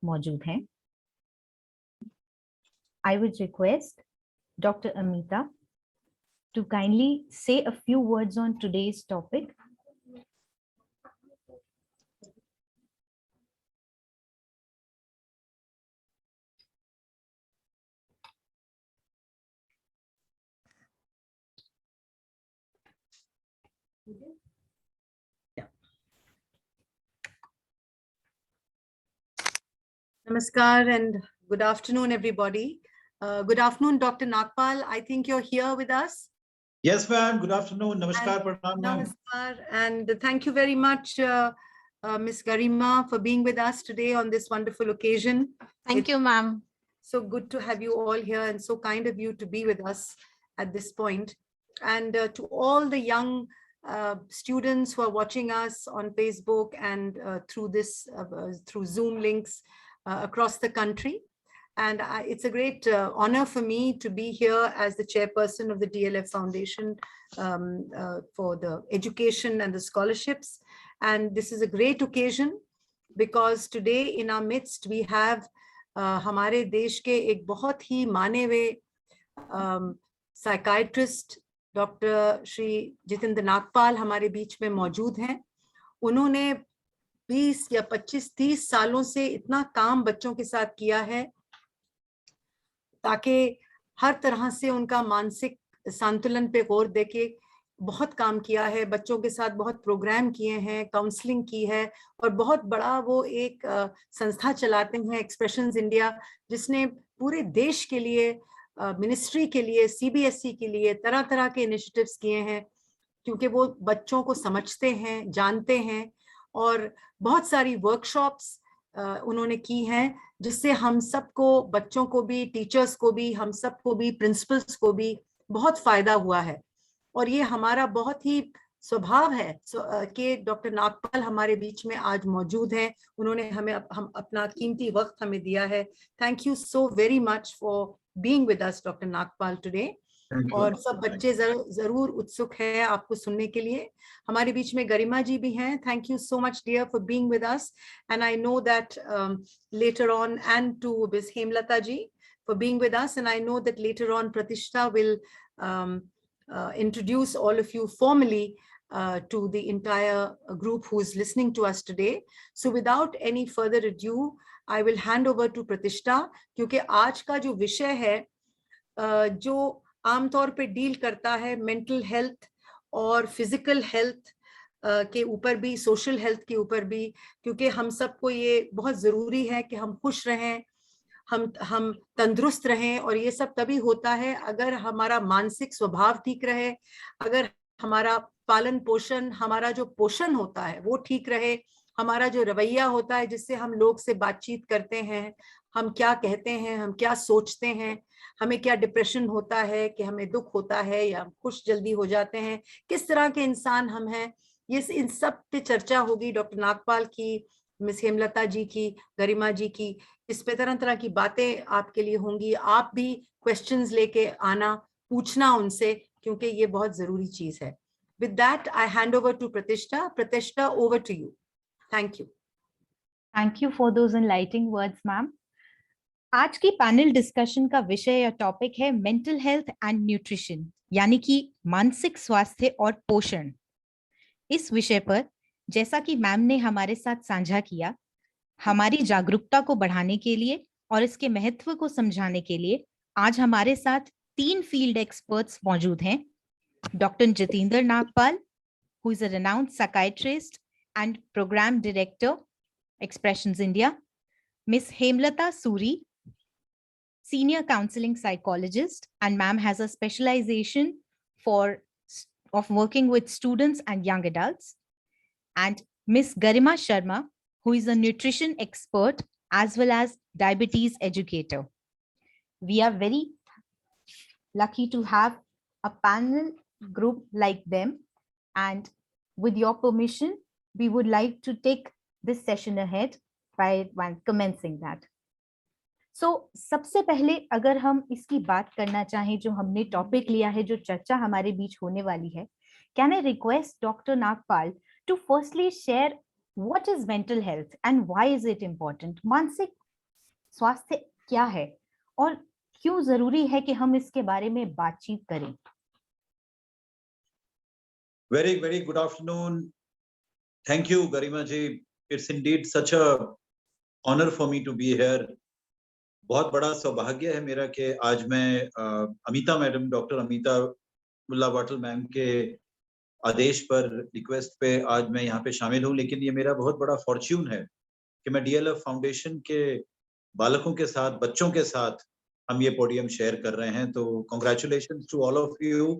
मौजूद हैं। I would request Dr. Amita to kindly say a few words on today's topic. Namaskar and good afternoon, everybody. Good afternoon, Dr. Nagpal. I think you're here with us. Yes, ma'am. Good afternoon. Namaskar, pranam, ma'am. Namaskar, and thank you very much, Ms. Garima, for being with us today on this wonderful occasion. Thank you, ma'am. So good to have you all here, and so kind of you to be with us at this point. And to all the young students who are watching us on Facebook and through Zoom links across the country. And it's a great honor for me to be here as the chairperson of the DLF Foundation for the education and the scholarships. And this is a great occasion because today in our midst we have हमारे देश के एक बहुत ही माने हुए psychiatrist doctor Shri Jitendra Nagpal हमारे बीच में मौजूद हैं। उन्होंने 20 या 25-30 सालों से इतना काम बच्चों के साथ किया है ताकि हर तरह से उनका मानसिक संतुलन पे गौर देके बहुत काम किया है, बच्चों के साथ बहुत प्रोग्राम किए हैं, काउंसलिंग की है और बहुत बड़ा वो एक संस्था चलाते हैं एक्सप्रेशंस इंडिया, जिसने पूरे देश के लिए मिनिस्ट्री के लिए सीबीएसई के लिए तरह तरह के इनिशिएटिव्स किए हैं क्योंकि वो बच्चों को समझते हैं, जानते हैं और बहुत सारी वर्कशॉप्स उन्होंने की हैं जिससे हम सबको, बच्चों को भी, टीचर्स को भी, हम सबको भी, प्रिंसिपल्स को भी बहुत फायदा हुआ है। और ये हमारा बहुत ही स्वभाव है कि डॉक्टर नागपाल हमारे बीच में आज मौजूद हैं। उन्होंने हम अपना कीमती वक्त हमें दिया है। Thank you so very much for being with us doctor Nagpal today. और सब बच्चे जरूर उत्सुक हैं आपको सुनने के लिए। हमारे बीच में गरिमा जी भी हैं। Thank you so much dear for being with us and I know that later on and to Miss Hemlata ji for being with us, and I know that later on Pratishtha will introduce all of you formally to the entire group who is listening to us today. So without any further ado, I will hand over to Pratishtha, क्योंकि आज का जो विषय है जो आमतौर पे deal करता है मेंटल हेल्थ और फिजिकल हेल्थ के ऊपर भी, सोशल हेल्थ के ऊपर भी, क्योंकि हम सबको ये बहुत जरूरी है कि हम खुश रहें, हम तंदुरुस्त रहें और ये सब तभी होता है अगर हमारा मानसिक स्वभाव ठीक रहे, अगर हमारा पालन पोषण, हमारा जो पोषण होता है वो ठीक रहे, हमारा जो रवैया होता है जिससे हम लोग से बातचीत करते हैं, हम क्या कहते हैं, हम क्या सोचते हैं, हमें क्या डिप्रेशन होता है, कि हमें दुख होता है या खुश जल्दी हो जाते हैं, किस तरह के इंसान हम हैं, ये इन सब पे चर्चा होगी। डॉक्टर नागपाल की, मिस हेमलता जी की, गरिमा जी की, इस पे तरह तरह की बातें आपके लिए होंगी। आप भी क्वेश्चंस लेके आना, पूछना उनसे, क्योंकि ये बहुत जरूरी चीज है। With that, I hand over to Pratishtha. Pratishtha, over to you. Thank you. Thank you for those enlightening words, ma'am. आज की पैनल डिस्कशन का विषय या टॉपिक है मेंटल हेल्थ एंड न्यूट्रिशन, यानी कि मानसिक स्वास्थ्य और पोषण। इस विषय पर जैसा कि मैम ने हमारे साथ साझा किया, हमारी जागरूकता को बढ़ाने के लिए और इसके महत्व को समझाने के लिए आज हमारे साथ 3 फील्ड एक्सपर्ट्स मौजूद हैं। Doctor Jitendra Nagpal, who is a renowned psychiatrist and program director, Expressions India. Miss Hemlata Suri, senior counseling psychologist, and ma'am has a specialization of working with students and young adults. And Miss Garima Sharma, who is a nutrition expert as well as diabetes educator. We are very lucky to have a panel group like them, and with your permission, we would like to take this session ahead by commencing that. So, सबसे पहले अगर हम इसकी बात करना चाहें, जो हमने टॉपिक लिया है, जो चर्चा हमारे बीच होने वाली है, can I request Dr. Nagpal to firstly share what is mental health and why is it important? मानसिक स्वास्थ्य क्या है और क्यों जरूरी है कि हम इसके बारे में बातचीत करें? Very, very good afternoon. Thank you, Garima ji. It's indeed such a honor for me to be here. बहुत बड़ा सौभाग्य है मेरा कि आज मैं अमिता मैडम, डॉक्टर अमिता मुल्ला वाटल मैम के आदेश पर, रिक्वेस्ट पे आज मैं यहाँ पे शामिल हूँ। लेकिन ये मेरा बहुत बड़ा फॉर्च्यून है कि मैं डीएलएफ फाउंडेशन के बालकों के साथ, बच्चों के साथ हम ये पोडियम शेयर कर रहे हैं। तो congratulation to all of you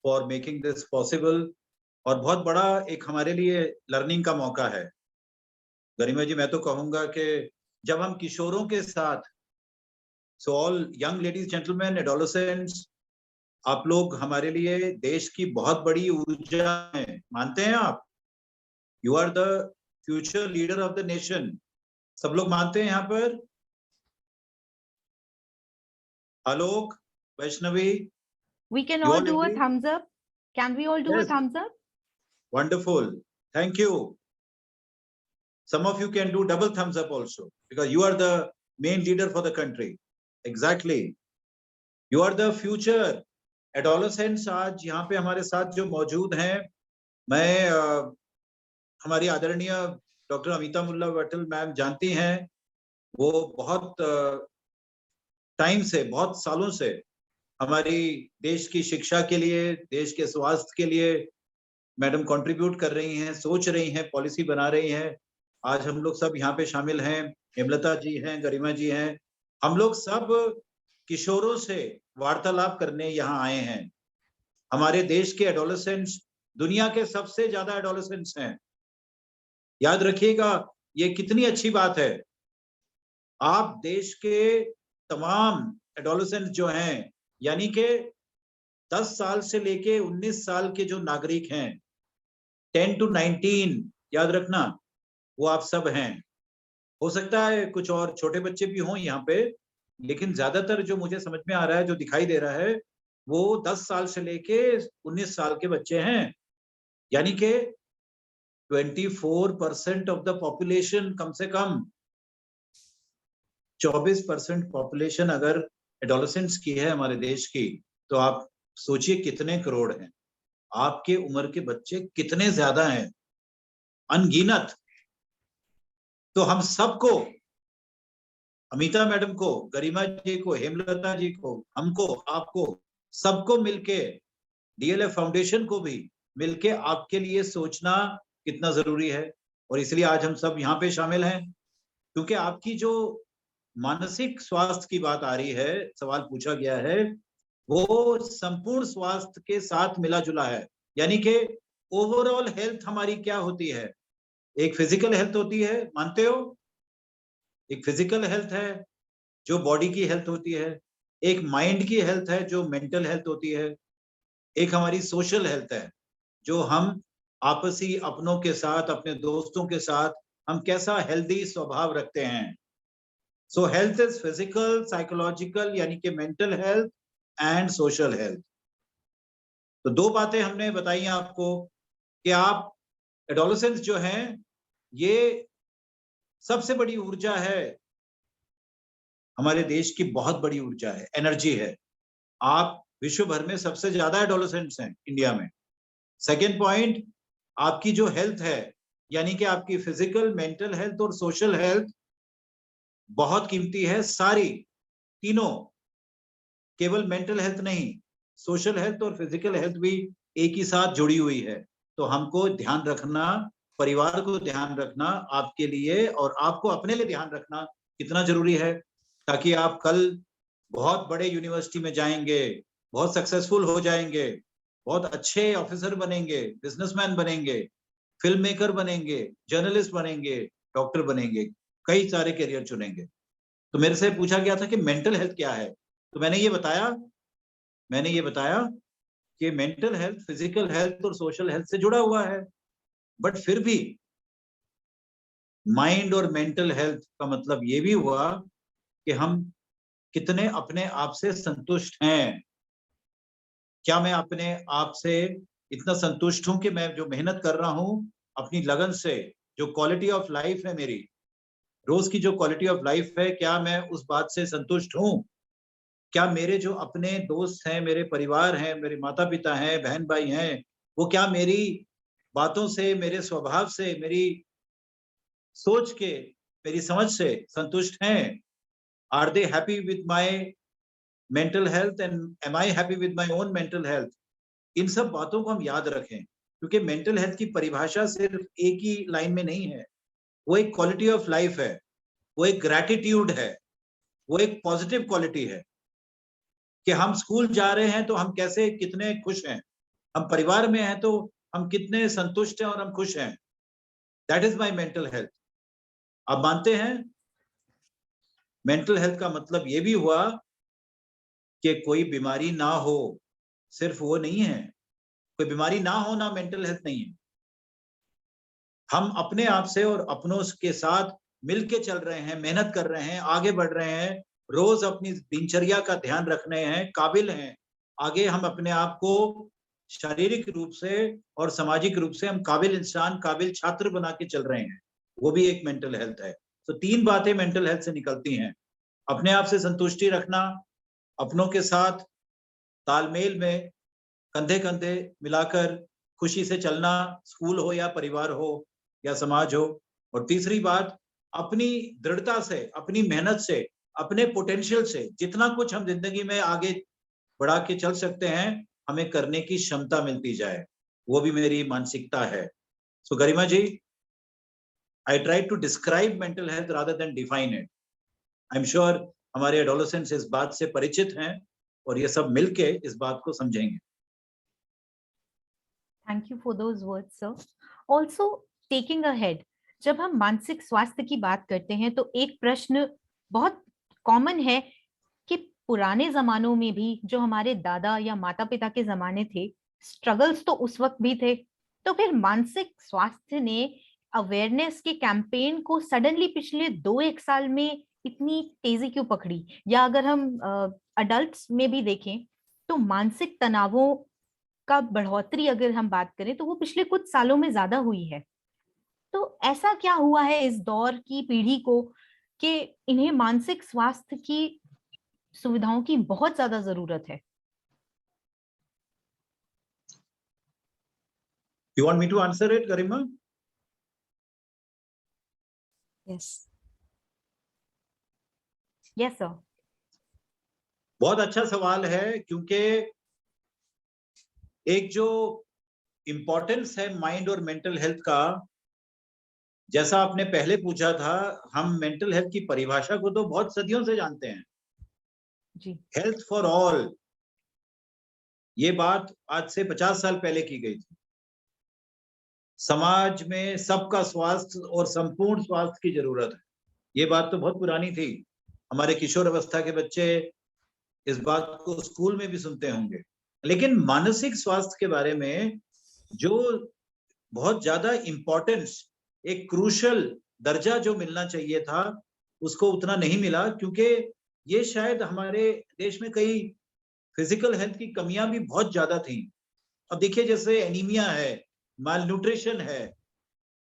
for making this possible. और बहुत बड़ा एक हमारे लिए लर्निंग का मौका है। गरिमा जी, मैं तो कहूंगा कि जब हम किशोरों के साथ, so all young ladies, gentleman, adolescents, आप लोग हमारे लिए देश की बहुत बड़ी ऊर्जा हैं। मानते हैं आप? You are the future leader of the nation. सब लोग मानते हैं यहाँ पर? आलोक, Vaishnavi, We can you all all do a agree? thumbs up. Can we all do a Yes. thumbs up? Wonderful. Thank you. Some of you can do double thumbs up also, because you are the main leader for the country. Exactly. You are the future. Adolescents आज यहाँ पे हमारे साथ जो मौजूद हैं, मैं हमारी आदरणीय डॉक्टर अमिता मुल्ला वाटल मैम जानती हैं, वो बहुत टाइम से, बहुत सालों से हमारी देश की शिक्षा के लिए, देश के स्वास्थ्य के लिए मैडम कंट्रीब्यूट कर रही हैं, सोच रही हैं, पॉलिसी बना रही हैं। आज हम लोग सब यहाँ पे शामिल हैं। हेमलता जी हैं, गरिमा जी हैं, हम लोग सब किशोरों से वार्तालाप करने यहाँ आए हैं। हमारे देश के एडोलेसेंट्स दुनिया के सबसे ज्यादा एडोलेसेंट्स हैं। याद रखिएगा, ये कितनी अच्छी बात है। आप देश के तमाम एडोलेसेंट्स जो हैं, यानी कि 10 साल से लेके 19 साल के जो नागरिक हैं, 10 to 19, याद रखना, वो आप सब हैं। हो सकता है कुछ और छोटे बच्चे भी हों यहाँ पे, लेकिन ज्यादातर जो मुझे समझ में आ रहा है, जो दिखाई दे रहा है, वो 10 साल से लेके 19 साल के बच्चे हैं। यानी कि 24% ऑफ द पॉपुलेशन, कम से कम 24% पॉपुलेशन अगर एडोलेसेंट्स की है हमारे देश की, तो आप सोचिए कितने करोड़ हैं। आपके उम्र के बच्चे कितने ज्यादा हैं, अनगिनत। तो हम सबको, अमिता मैडम को, गरिमा जी को, हेमलता जी को, हमको, आपको, सबको मिलके, डीएलएफ फाउंडेशन को भी मिलके आपके लिए सोचना कितना जरूरी है। और इसलिए आज हम सब यहाँ पे शामिल हैं, क्योंकि आपकी जो मानसिक स्वास्थ्य की बात आ रही है, सवाल पूछा गया है, वो संपूर्ण स्वास्थ्य के साथ मिला जुला है। यानी कि ओवरऑल हेल्थ हमारी क्या होती है? एक फिजिकल हेल्थ होती है, मानते हो? एक फिजिकल हेल्थ है जो बॉडी की हेल्थ होती है, एक माइंड की हेल्थ है जो मेंटल हेल्थ होती है, एक हमारी सोशल हेल्थ है जो हम आपसी अपनों के साथ, अपने दोस्तों के साथ हम कैसा हेल्दी स्वभाव रखते हैं। सो हेल्थ इज फिजिकल, साइकोलॉजिकल, यानी कि mental health and social health. तो दो बातें हमने बताई आपको कि आप एडोलेसेंट्स जो हैं, ये सबसे बड़ी ऊर्जा है, हमारे देश की बहुत बड़ी ऊर्जा है, एनर्जी है। आप विश्व भर में सबसे ज्यादा एडोलेसेंट्स हैं इंडिया में। सेकेंड पॉइंट, आपकी जो हेल्थ है, यानी कि आपकी फिजिकल, मेंटल हेल्थ और सोशल हेल्थ बहुत कीमती है। सारी तीनों, केवल मेंटल हेल्थ नहीं, सोशल हेल्थ और फिजिकल हेल्थ भी एक ही साथ जुड़ी हुई है। तो हमको ध्यान रखना, परिवार को ध्यान रखना, आपके लिए और आपको अपने लिए ध्यान रखना कितना जरूरी है, ताकि आप कल बहुत बड़े यूनिवर्सिटी में जाएंगे, बहुत सक्सेसफुल हो जाएंगे, बहुत अच्छे ऑफिसर बनेंगे, बिजनेसमैन बनेंगे, फिल्म मेकर बनेंगे, जर्नलिस्ट बनेंगे, डॉक्टर बनेंगे, कई सारे करियर चुनेंगे। तो मेरे से पूछा गया था कि मेंटल हेल्थ क्या है, तो मैंने ये बताया कि मेंटल हेल्थ फिजिकल हेल्थ और सोशल हेल्थ से जुड़ा हुआ है। बट फिर भी माइंड और मेंटल हेल्थ का मतलब ये भी हुआ कि हम कितने अपने आप से संतुष्ट हैं। क्या मैं अपने आप से इतना संतुष्ट हूं कि मैं जो मेहनत कर रहा हूं अपनी लगन से, जो क्वालिटी ऑफ लाइफ है मेरी, रोज की जो क्वालिटी ऑफ लाइफ है, क्या मैं उस बात से संतुष्ट हूँ? क्या मेरे जो अपने दोस्त हैं, मेरे परिवार हैं, मेरे माता पिता हैं, बहन भाई हैं, वो क्या मेरी बातों से, मेरे स्वभाव से, मेरी सोच के, मेरी समझ से संतुष्ट हैं? Are they happy with my mental health and am I happy with my own mental health? इन सब बातों को हम याद रखें, क्योंकि मेंटल हेल्थ की परिभाषा सिर्फ एक ही लाइन में नहीं है। वो एक क्वालिटी ऑफ लाइफ है, वो एक ग्रैटिट्यूड है, वो एक पॉजिटिव क्वालिटी है कि हम स्कूल जा रहे हैं तो हम कैसे कितने खुश हैं, हम परिवार में हैं तो हम कितने संतुष्ट हैं और हम खुश हैं। That is my mental health. आप मानते हैं मेंटल हेल्थ का मतलब ये भी हुआ कि कोई बीमारी ना हो, सिर्फ वो नहीं है। कोई बीमारी ना होना मेंटल हेल्थ नहीं है। हम अपने आप से और अपनों के साथ मिलके चल रहे हैं, मेहनत कर रहे हैं, आगे बढ़ रहे हैं, रोज अपनी दिनचर्या का ध्यान रख रहे हैं, काबिल हैं। आगे हम अपने आप को शारीरिक रूप से और सामाजिक रूप से हम काबिल इंसान, काबिल छात्र बना के चल रहे हैं। वो भी एक मेंटल हेल्थ है। तो 3 बातें मेंटल हेल्थ से निकलती हैं। अपने आप से संतुष्टि रखना, अपनों के साथ तालमेल में कंधे-कंधे मिलाकर खुशी से चलना, स्कूल हो या परिवार हो या समाज हो। और तीसरी बात, अपनी दृढ़ता से, अपनी मेहनत से, अपने पोटेंशियल से जितना कुछ हम जिंदगी में आगे बढ़ा के चल सकते हैं, हमें करने की क्षमता मिलती जाए। वो भी मेरी मानसिकता है। So Garima ji, I try to describe mental health rather than define it. I am sure हमारे एडोलेसेंट्स इस बात से परिचित हैं और ये सब मिलके इस बात को समझेंगे। Thank you for those words, sir. Also, taking ahead, जब हम मानसिक स्वास्थ्य की बात करते हैं तो एक प्रश्न बहुत कॉमन है कि पुराने जमानों में भी जो हमारे दादा या माता पिता के जमाने थे, स्ट्रगल्स तो उस वक्त भी थे, तो फिर मानसिक स्वास्थ्य ने अवेयरनेस के कैंपेन को सडनली पिछले 2-1 साल में इतनी तेजी क्यों पकड़ी? या अगर हम अडल्ट्स में भी देखें तो मानसिक तनावों का बढ़ोतरी अगर हम बात करें तो वो पिछले कुछ सालों में ज्यादा हुई है। तो ऐसा क्या हुआ है इस दौर की पीढ़ी को कि इन्हें मानसिक स्वास्थ्य की सुविधाओं की बहुत ज्यादा जरूरत है? You want me to answer it, Garima? Yes. Yes, sir. बहुत अच्छा सवाल है, क्योंकि एक जो इम्पोर्टेंस है माइंड और मेंटल हेल्थ का, जैसा आपने पहले पूछा था, हम मेंटल हेल्थ की परिभाषा को तो बहुत सदियों से जानते हैं। जी। हेल्थ फॉर ऑल, ये बात आज से 50 साल पहले की गई थी। समाज में सबका स्वास्थ्य और संपूर्ण स्वास्थ्य की जरूरत है, ये बात तो बहुत पुरानी थी। हमारे किशोर अवस्था के बच्चे इस बात को स्कूल में भी सुनते होंगे। लेकिन मानसिक स्वास्थ्य के बारे में जो बहुत ज्यादा इम्पोर्टेंस, एक क्रूशल दर्जा जो मिलना चाहिए था, उसको उतना नहीं मिला, क्योंकि ये शायद हमारे देश में कई फिजिकल हेल्थ की कमियां भी बहुत ज्यादा थी। अब देखिए, जैसे एनीमिया है, मालन्यूट्रिशन है,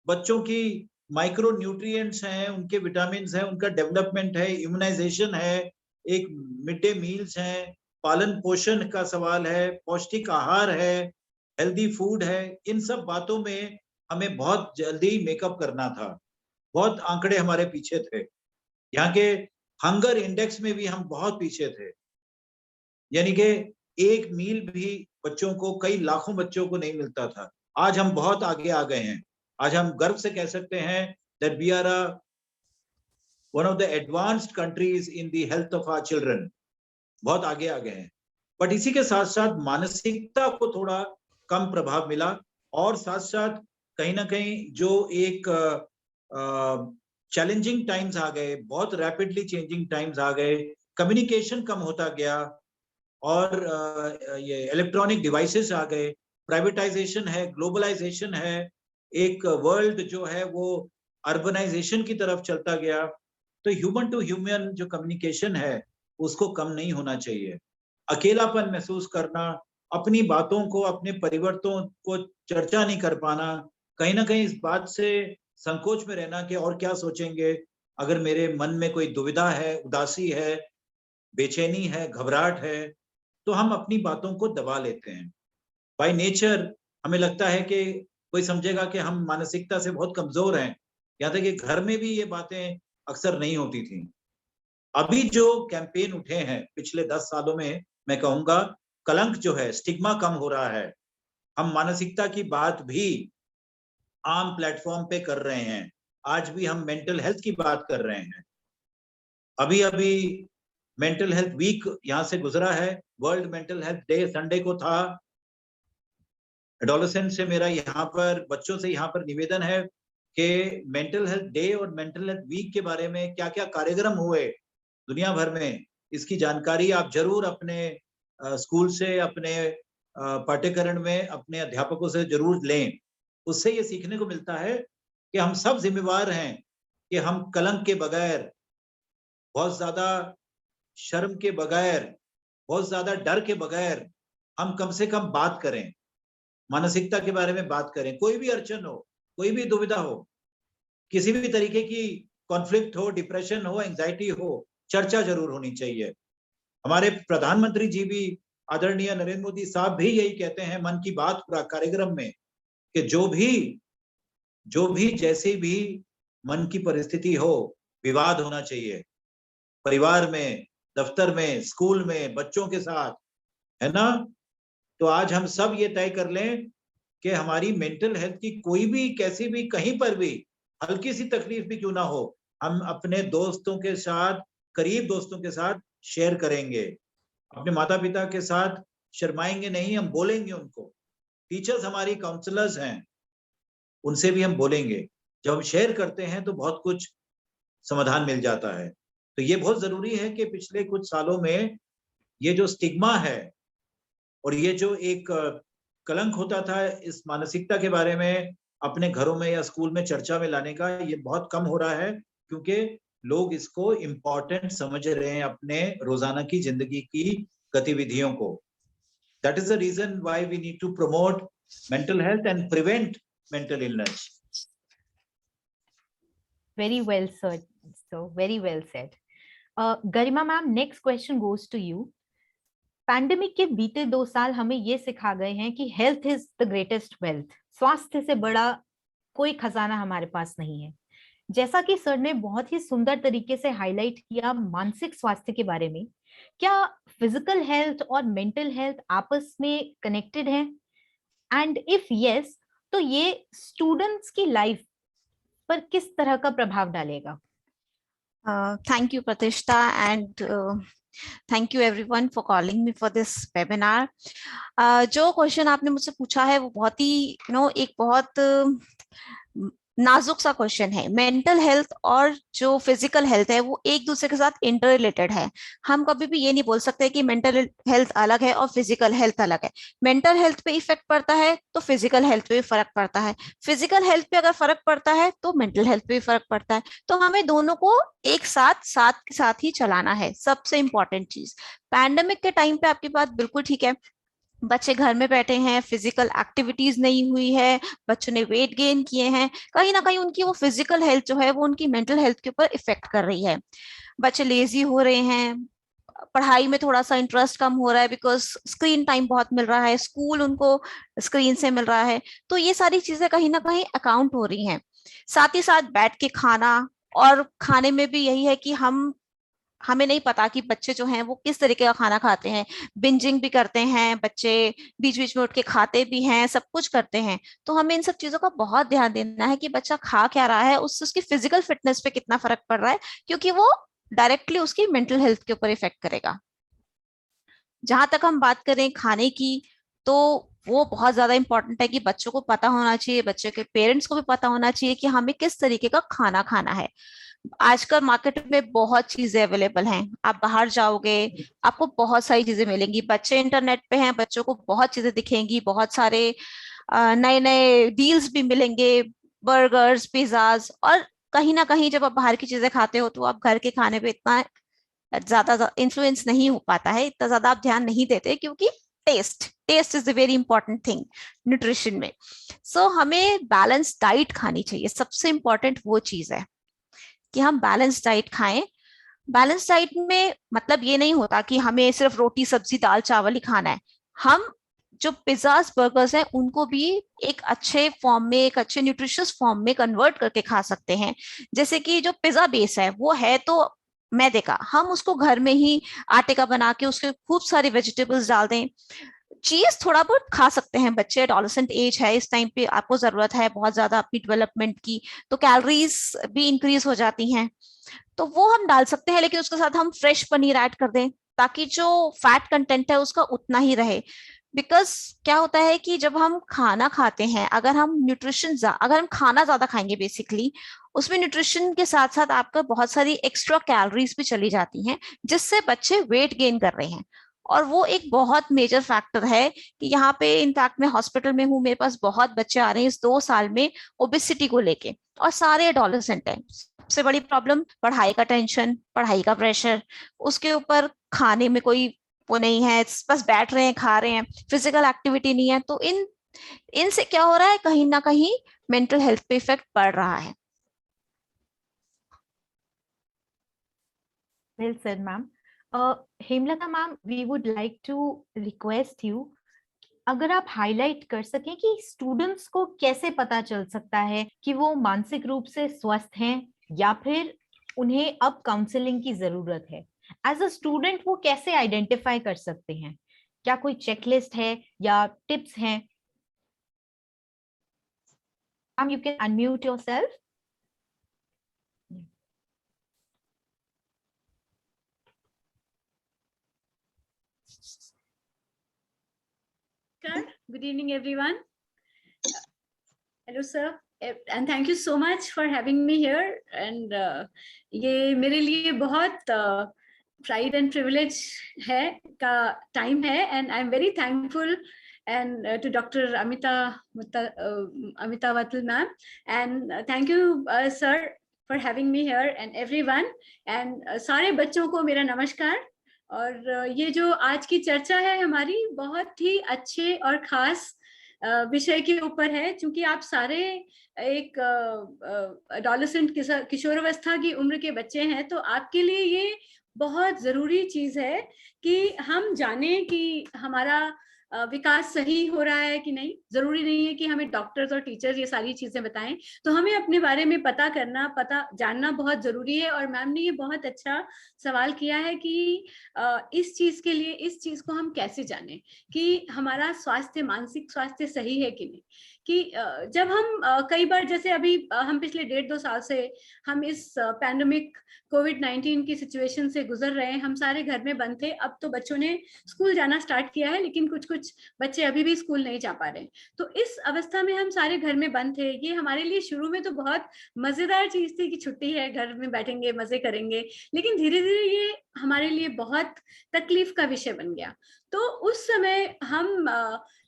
बच्चों की माइक्रो न्यूट्रिएंट्स हैं, उनके विटामिन हैं, उनका डेवलपमेंट है, इम्यूनाइजेशन है, एक मिड डे मील्स हैं, पालन पोषण का सवाल है, पौष्टिक आहार है, हेल्दी फूड है। इन सब बातों में हमें बहुत जल्दी मेकअप करना था। बहुत आंकड़े हमारे पीछे थे। यहाँ के हंगर इंडेक्स में भी हम बहुत पीछे थे। यानी कि एक मील भी बच्चों को, कई लाखों बच्चों को नहीं मिलता था। आज हम बहुत आगे आ गए हैं। आज हम गर्व से कह सकते हैं that we are one of the advanced countries in the health of our children. बहुत आगे आ गए हैं। बट इसी के साथ साथ मानसिकता को थोड़ा कम प्रभाव मिला, और साथ साथ कहीं ना कहीं जो एक चैलेंजिंग टाइम्स आ गए, बहुत रैपिडली चेंजिंग टाइम्स आ गए, कम्युनिकेशन कम होता गया, और ये इलेक्ट्रॉनिक डिवाइसेस आ गए, प्राइवेटाइजेशन है, ग्लोबलाइजेशन है, एक वर्ल्ड जो है वो अर्बनाइजेशन की तरफ चलता गया। तो ह्यूमन टू ह्यूमन जो कम्युनिकेशन है उसको कम नहीं होना चाहिए। अकेलापन महसूस करना, अपनी बातों को, अपने परिवर्तनों को चर्चा नहीं कर पाना, कहीं ना कहीं इस बात से संकोच में रहना कि और क्या सोचेंगे, अगर मेरे मन में कोई दुविधा है, उदासी है, बेचैनी है, घबराहट है, तो हम अपनी बातों को दबा लेते हैं। बाय नेचर हमें लगता है कि कोई समझेगा कि हम मानसिकता से बहुत कमजोर हैं। यहाँ तक कि घर में भी ये बातें अक्सर नहीं होती थी। अभी जो कैंपेन उठे हैं पिछले 10 सालों में, मैं कहूंगा कलंक जो है, स्टिग्मा कम हो रहा है। हम मानसिकता की बात भी आम प्लेटफॉर्म पे कर रहे हैं। आज भी हम मेंटल हेल्थ की बात कर रहे हैं। अभी अभी मेंटल हेल्थ वीक यहाँ से गुजरा है, world mental health day Sunday को था। एडोलेसेंट से मेरा यहाँ पर, बच्चों से यहाँ पर निवेदन है कि मेंटल हेल्थ डे और मेंटल हेल्थ वीक के बारे में क्या क्या कार्यक्रम हुए दुनिया भर में, इसकी जानकारी आप जरूर अपने स्कूल से, अपने पाठ्यक्रम में अपने अध्यापकों से जरूर लें। उससे ये सीखने को मिलता है कि हम सब जिम्मेवार हैं कि हम कलंक के बगैर, बहुत ज्यादा शर्म के बगैर, बहुत ज्यादा डर के बगैर हम कम से कम बात करें, मानसिकता के बारे में बात करें। कोई भी अड़चन हो, कोई भी दुविधा हो, किसी भी तरीके की कॉन्फ्लिक्ट हो, डिप्रेशन हो, एंजाइटी हो, चर्चा जरूर होनी चाहिए। हमारे प्रधानमंत्री जी भी, आदरणीय नरेंद्र मोदी साहब भी यही कहते हैं मन की बात पूरा कार्यक्रम में कि जो भी जैसी भी मन की परिस्थिति हो, विवाद होना चाहिए, परिवार में, दफ्तर में, स्कूल में, बच्चों के साथ, है ना। तो आज हम सब ये तय कर लें कि हमारी मेंटल हेल्थ की कोई भी, कैसी भी, कहीं पर भी हल्की सी तकलीफ भी क्यों ना हो, हम अपने दोस्तों के साथ, करीब दोस्तों के साथ शेयर करेंगे। अपने माता पिता के साथ शर्माएंगे नहीं, हम बोलेंगे उनको। टीचर्स हमारी काउंसलर्स हैं, उनसे भी हम बोलेंगे। जब हम शेयर करते हैं तो बहुत कुछ समाधान मिल जाता है। तो ये बहुत जरूरी है कि पिछले कुछ सालों में ये जो स्टिग्मा है और ये जो एक कलंक होता था इस मानसिकता के बारे में, अपने घरों में या स्कूल में चर्चा में लाने का, ये बहुत कम हो रहा है, क्योंकि लोग इसको इम्पोर्टेंट समझ रहे हैं अपने रोजाना की जिंदगी की गतिविधियों को। That is the reason why we need to promote mental health and prevent mental illness. Very well said. So very well said. Garima ma'am, next question goes to you. Pandemic के बीते 2 साल हमें ये सिखा गए हैं कि health is the greatest wealth. स्वास्थ्य से बड़ा कोई खजाना हमारे पास नहीं है। जैसा कि सर ने बहुत ही सुंदर तरीके से हाईलाइट किया मानसिक स्वास्थ्य के बारे में, क्या फिजिकल हेल्थ और मेंटल हेल्थ आपस में कनेक्टेड हैं? एंड इफ यस, तो ये स्टूडेंट्स की लाइफ पर किस तरह का प्रभाव डालेगा? Thank you, Pratishtha, and thank you everyone for calling me for this webinar. जो क्वेश्चन आपने मुझसे पूछा है वो बहुत ही एक बहुत नाजुक सा क्वेश्चन है। मेंटल हेल्थ और जो फिजिकल हेल्थ है वो एक दूसरे के साथ इंटर रिलेटेड है। हम कभी भी ये नहीं बोल सकते कि मेंटल हेल्थ अलग है और फिजिकल हेल्थ अलग है। मेंटल हेल्थ पे इफेक्ट पड़ता है तो फिजिकल हेल्थ पे भी फर्क पड़ता है, फिजिकल हेल्थ पे अगर फर्क पड़ता है तो मेंटल हेल्थ पे भी फर्क पड़ता है। तो हमें दोनों को एक साथ ही चलाना है। सबसे इंपॉर्टेंट चीज, पैंडेमिक के टाइम पे आपकी बात बिल्कुल ठीक है, बच्चे घर में बैठे हैं, फिजिकल एक्टिविटीज नहीं हुई है, बच्चों ने वेट गेन किए हैं, कहीं ना कहीं उनकी वो फिजिकल हेल्थ जो है वो उनकी मेंटल हेल्थ के ऊपर इफेक्ट कर रही है। बच्चे लेजी हो रहे हैं, पढ़ाई में थोड़ा सा इंटरेस्ट कम हो रहा है बिकॉज स्क्रीन टाइम बहुत मिल रहा है, स्कूल उनको स्क्रीन से मिल रहा है। तो ये सारी चीजें कहीं ना कहीं अकाउंट हो रही हैं। साथ ही साथ बैठ के खाना, और खाने में भी यही है कि हमें नहीं पता कि बच्चे जो हैं वो किस तरीके का खाना खाते हैं। बिंजिंग भी करते हैं बच्चे, बीच बीच में उठ के खाते भी हैं, सब कुछ करते हैं। तो हमें इन सब चीजों का बहुत ध्यान देना है कि बच्चा खा क्या रहा है, उससे उसकी फिजिकल फिटनेस पे कितना फर्क पड़ रहा है, क्योंकि वो डायरेक्टली उसकी मेंटल हेल्थ के ऊपर इफेक्ट करेगा। जहां तक हम बात करें खाने की, तो वो बहुत ज्यादा इंपॉर्टेंट है कि बच्चों को पता होना चाहिए, बच्चे के पेरेंट्स को भी पता होना चाहिए कि हमें किस तरीके का खाना खाना है। आजकल मार्केट में बहुत चीजें अवेलेबल हैं, आप बाहर जाओगे आपको बहुत सारी चीजें मिलेंगी, बच्चे इंटरनेट पे हैं, बच्चों को बहुत चीजें दिखेंगी, बहुत सारे नए नए डील्स भी मिलेंगे, बर्गर्स, पिज्जाज। और कहीं ना कहीं जब आप बाहर की चीजें खाते हो तो आप घर के खाने पे इतना ज्यादा इन्फ्लुएंस नहीं हो पाता है, इतना ज्यादा आप ध्यान नहीं देते, क्योंकि test is the very important thing nutrition में। सो हमें बैलेंस डाइट खानी चाहिए, सबसे इंपॉर्टेंट वो चीज है कि हम बैलेंस डाइट खाएं। बैलेंस डाइट में मतलब ये नहीं होता कि हमें सिर्फ रोटी सब्जी दाल चावल ही खाना है। हम जो पिज्जाज बर्गर्स हैं उनको भी एक अच्छे फॉर्म में, एक अच्छे न्यूट्रिशियस फॉर्म में कन्वर्ट करके खा सकते हैं। जैसे कि जो पिज्जा बेस है वो है तो मैदे का, हम उसको घर में ही आटे का बना के उसके खूब सारी वेजिटेबल्स डाल दें। चीज थोड़ा बहुत खा सकते हैं बच्चे, एडोलेसेंट एज है, इस टाइम पे आपको जरूरत है बहुत ज्यादा अपनी डेवलपमेंट की, तो कैलोरीज भी इंक्रीज हो जाती हैं, तो वो हम डाल सकते हैं। लेकिन उसके साथ हम फ्रेश पनीर ऐड कर दें ताकि जो फैट कंटेंट है उसका उतना ही रहे। बिकॉज क्या होता है कि जब हम खाना खाते हैं, अगर हम खाना ज्यादा खाएंगे बेसिकली, उसमें न्यूट्रिशन के साथ साथ आपका बहुत सारी एक्स्ट्रा कैलोरीज भी चली जाती हैं, जिससे बच्चे वेट गेन कर रहे हैं। और वो एक बहुत मेजर फैक्टर है कि यहाँ पे इनफैक्ट मैं हॉस्पिटल में हूँ, मेरे पास बहुत बच्चे आ रहे हैं इस 2 साल में ओबेसिटी को लेके, और सारे एडोलेसेंट हैं। सबसे बड़ी प्रॉब्लम पढ़ाई का टेंशन, पढ़ाई का प्रेशर, उसके ऊपर खाने में कोई वो नहीं है, बस बैठ रहे हैं खा रहे हैं, फिजिकल एक्टिविटी नहीं है। तो इनसे क्या हो रहा है, कहीं ना कहीं मेंटल हेल्थ पे इफेक्ट पड़ रहा है। Well said, ma'am. Hemlata ma'am, we would like to request you, अगर आप हाईलाइट कर सकें कि स्टूडेंट्स को कैसे पता चल सकता है कि वो मानसिक रूप से स्वस्थ हैं या फिर उन्हें अब काउंसलिंग की जरूरत है। एज अ स्टूडेंट वो कैसे आइडेंटिफाई कर सकते हैं? क्या कोई चेकलिस्ट है या टिप्स हैं? Ma'am, you can unmute yourself. Good evening, everyone. Hello, sir, and thank you so much for having me here. And ये मेरे लिए बहुत pride and privilege है का time है, and I'm very thankful and to Dr. Amita Vatal ma'am, and thank you sir for having me here and everyone, and सारे बच्चों को मेरा नमस्कार। और ये जो आज की चर्चा है हमारी बहुत ही अच्छे और खास विषय के ऊपर है, क्योंकि आप सारे एक एडोलेसेंट किशोरावस्था की उम्र के बच्चे हैं, तो आपके लिए ये बहुत जरूरी चीज है कि हम जाने कि हमारा विकास सही हो रहा है कि नहीं। जरूरी नहीं है कि हमें डॉक्टर्स और टीचर्स ये सारी चीजें बताएं, तो हमें अपने बारे में पता जानना बहुत जरूरी है। और मैम ने ये बहुत अच्छा सवाल किया है कि इस चीज के लिए, इस चीज को हम कैसे जाने कि हमारा स्वास्थ्य, मानसिक स्वास्थ्य सही है कि नहीं। कि जब हम कई बार, जैसे अभी हम पिछले 1.5-2 साल से हम इस पैंडेमिक कोविड-19 की सिचुएशन से गुजर रहे हैं, हम सारे घर में बंद थे। अब तो बच्चों ने स्कूल जाना स्टार्ट किया है, लेकिन कुछ बच्चे अभी भी स्कूल नहीं जा पा रहे। तो इस अवस्था में हम सारे घर में बंद थे। ये हमारे लिए शुरू में तो बहुत मजेदार चीज थी कि छुट्टी है, घर में बैठेंगे, मजे करेंगे, लेकिन धीरे धीरे ये हमारे लिए बहुत तकलीफ का विषय बन गया। तो उस समय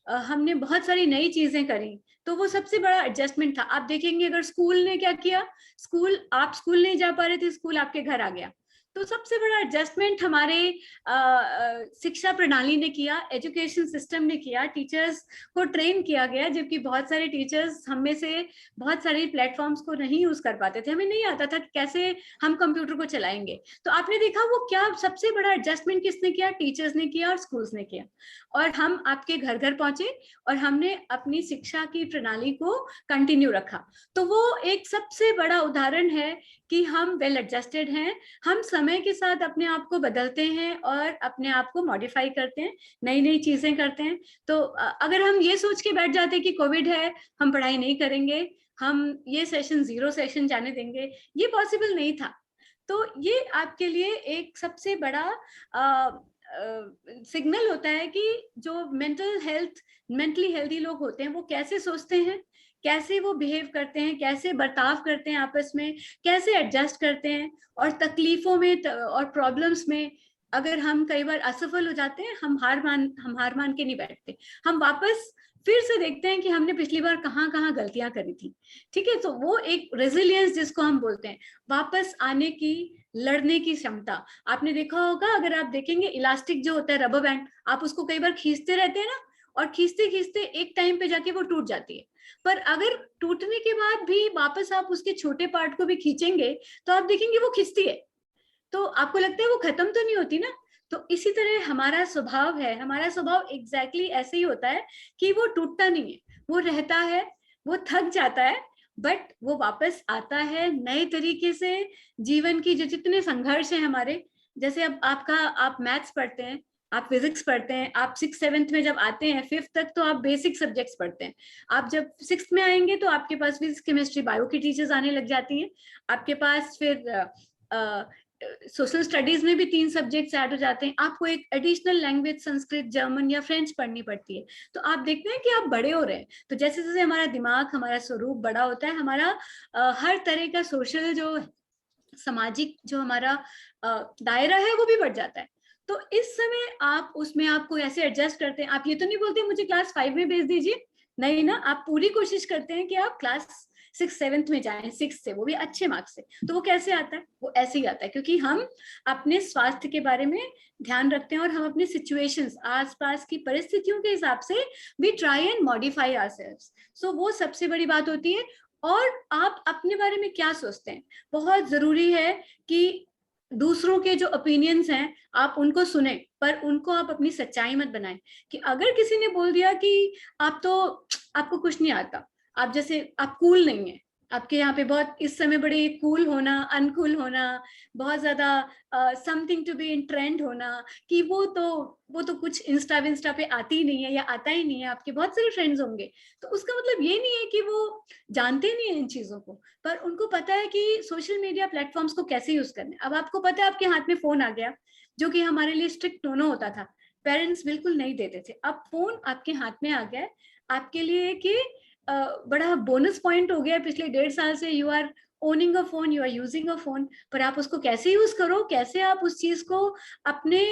हमने बहुत सारी नई चीजें करी, तो वो सबसे बड़ा एडजस्टमेंट था। आप देखेंगे अगर स्कूल ने क्या किया, आप स्कूल नहीं जा पा रहे थे, स्कूल आपके घर आ गया। तो सबसे बड़ा एडजस्टमेंट हमारे शिक्षा प्रणाली ने किया, एजुकेशन सिस्टम ने किया, टीचर्स को ट्रेन किया गया। जबकि बहुत सारे टीचर्स, हम में से बहुत सारे प्लेटफॉर्म्स को नहीं यूज कर पाते थे, हमें नहीं आता था कि कैसे हम कंप्यूटर को चलाएंगे। तो आपने देखा वो क्या सबसे बड़ा एडजस्टमेंट किसने किया? टीचर्स ने किया और स्कूल्स ने किया। और हम आपके घर घर पहुंचे और हमने अपनी शिक्षा की प्रणाली को कंटिन्यू रखा। तो वो एक सबसे बड़ा उदाहरण है कि हम वेल एडजस्टेड हैं, हम समय के साथ अपने आप को बदलते हैं और अपने आप को मॉडिफाई करते हैं, नई नई चीजें करते हैं। तो अगर हम ये सोच के बैठ जाते कि कोविड है, हम पढ़ाई नहीं करेंगे, हम ये सेशन 0 सेशन जाने देंगे, ये पॉसिबल नहीं था। तो ये आपके लिए एक सबसे बड़ा सिग्नल होता है कि जो मेंटली हेल्दी लोग होते हैं वो कैसे सोचते हैं, कैसे वो बिहेव करते हैं, कैसे बर्ताव करते हैं आपस में, कैसे एडजस्ट करते हैं। और तकलीफों में और प्रॉब्लम्स में अगर हम कई बार असफल हो जाते हैं, हम हार मान के नहीं बैठते, हम वापस फिर से देखते हैं कि हमने पिछली बार कहाँ कहाँ गलतियां करी थी। ठीक है, तो वो एक रेजिलियंस जिसको हम बोलते हैं, वापस आने की, लड़ने की क्षमता। आपने देखा होगा, अगर आप देखेंगे इलास्टिक जो होता है, रबर बैंड, आप उसको कई बार खींचते रहते हैं ना, और खींचते खींचते एक टाइम पे जाके वो टूट जाती है। पर अगर टूटने के बाद भी वापस आप उसके छोटे पार्ट को भी खींचेंगे तो आप देखेंगे वो खिंचती है, तो आपको लगता है वो खत्म तो नहीं होती ना। तो इसी तरह हमारा स्वभाव है, हमारा स्वभाव एग्जैक्टली ऐसे ही होता है कि वो टूटता नहीं है, वो रहता है, वो थक जाता है, बट वो वापस आता है नए तरीके से। जीवन की जो जितने संघर्ष है हमारे, जैसे अब आप मैथ्स पढ़ते हैं, आप फिजिक्स पढ़ते हैं, आप 6th-7th में जब आते हैं, 5th तक तो आप बेसिक सब्जेक्ट्स पढ़ते हैं। आप जब 6th में आएंगे तो आपके पास फिजिक्स केमिस्ट्री बायो की टीचर्स आने लग जाती हैं। आपके पास फिर सोशल स्टडीज में भी 3 सब्जेक्ट्स ऐड हो जाते हैं। आपको एक एडिशनल लैंग्वेज संस्कृत, जर्मन या फ्रेंच पढ़नी पड़ती है। तो आप देखते हैं कि आप बड़े हो रहे हैं। तो जैसे जैसे हमारा दिमाग, हमारा स्वरूप बड़ा होता है, हमारा हर तरह का सोशल जो सामाजिक जो हमारा दायरा है वो भी बढ़ जाता है। तो इस समय आप उसमें आपको ऐसे एडजस्ट करते हैं। आप ये तो नहीं बोलते मुझे क्लास 5 में भेज दीजिए, नहीं ना, आप पूरी कोशिश करते हैं कि आप क्लास 6th-7th में जाएं, 6 से, वो भी अच्छे मार्क्स से। तो वो कैसे आता है? वो ऐसे ही आता है क्योंकि हम अपने स्वास्थ्य के बारे में ध्यान रखते हैं और हम अपने सिचुएशंस, आसपास की परिस्थितियों के हिसाब से we try and modify ourselves. So वो सबसे बड़ी बात होती है। और आप अपने बारे में क्या सोचते हैं, बहुत जरूरी है कि दूसरों के जो ओपिनियंस हैं आप उनको सुने, पर उनको आप अपनी सच्चाई मत बनाएं। कि अगर किसी ने बोल दिया कि आपको कुछ नहीं आता, आप जैसे आप कूल नहीं है, आपके यहाँ पे बहुत इस समय बड़े कूल होना, अनकूल होना, बहुत ज्यादा something to be in trend होना, कि वो तो कुछ इंस्टा विंस्टा पे आती ही नहीं है या आता ही नहीं है। आपके बहुत सारे फ्रेंड्स होंगे, तो उसका मतलब ये नहीं है कि वो जानते नहीं है इन चीजों को, पर उनको पता है कि सोशल मीडिया प्लेटफॉर्म्स को कैसे यूज करना है। अब आपको पता है आपके हाथ में फोन आ गया, जो कि हमारे लिए स्ट्रिक्ट नो होता था, पेरेंट्स बिल्कुल नहीं देते थे। अब फोन आपके हाथ में आ गया है, आपके लिए कि बड़ा बोनस पॉइंट हो गया। पिछले 1.5 साल से you are owning a phone, you are using a phone, पर आप उसको कैसे यूज करो, कैसे आप उस चीज को अपने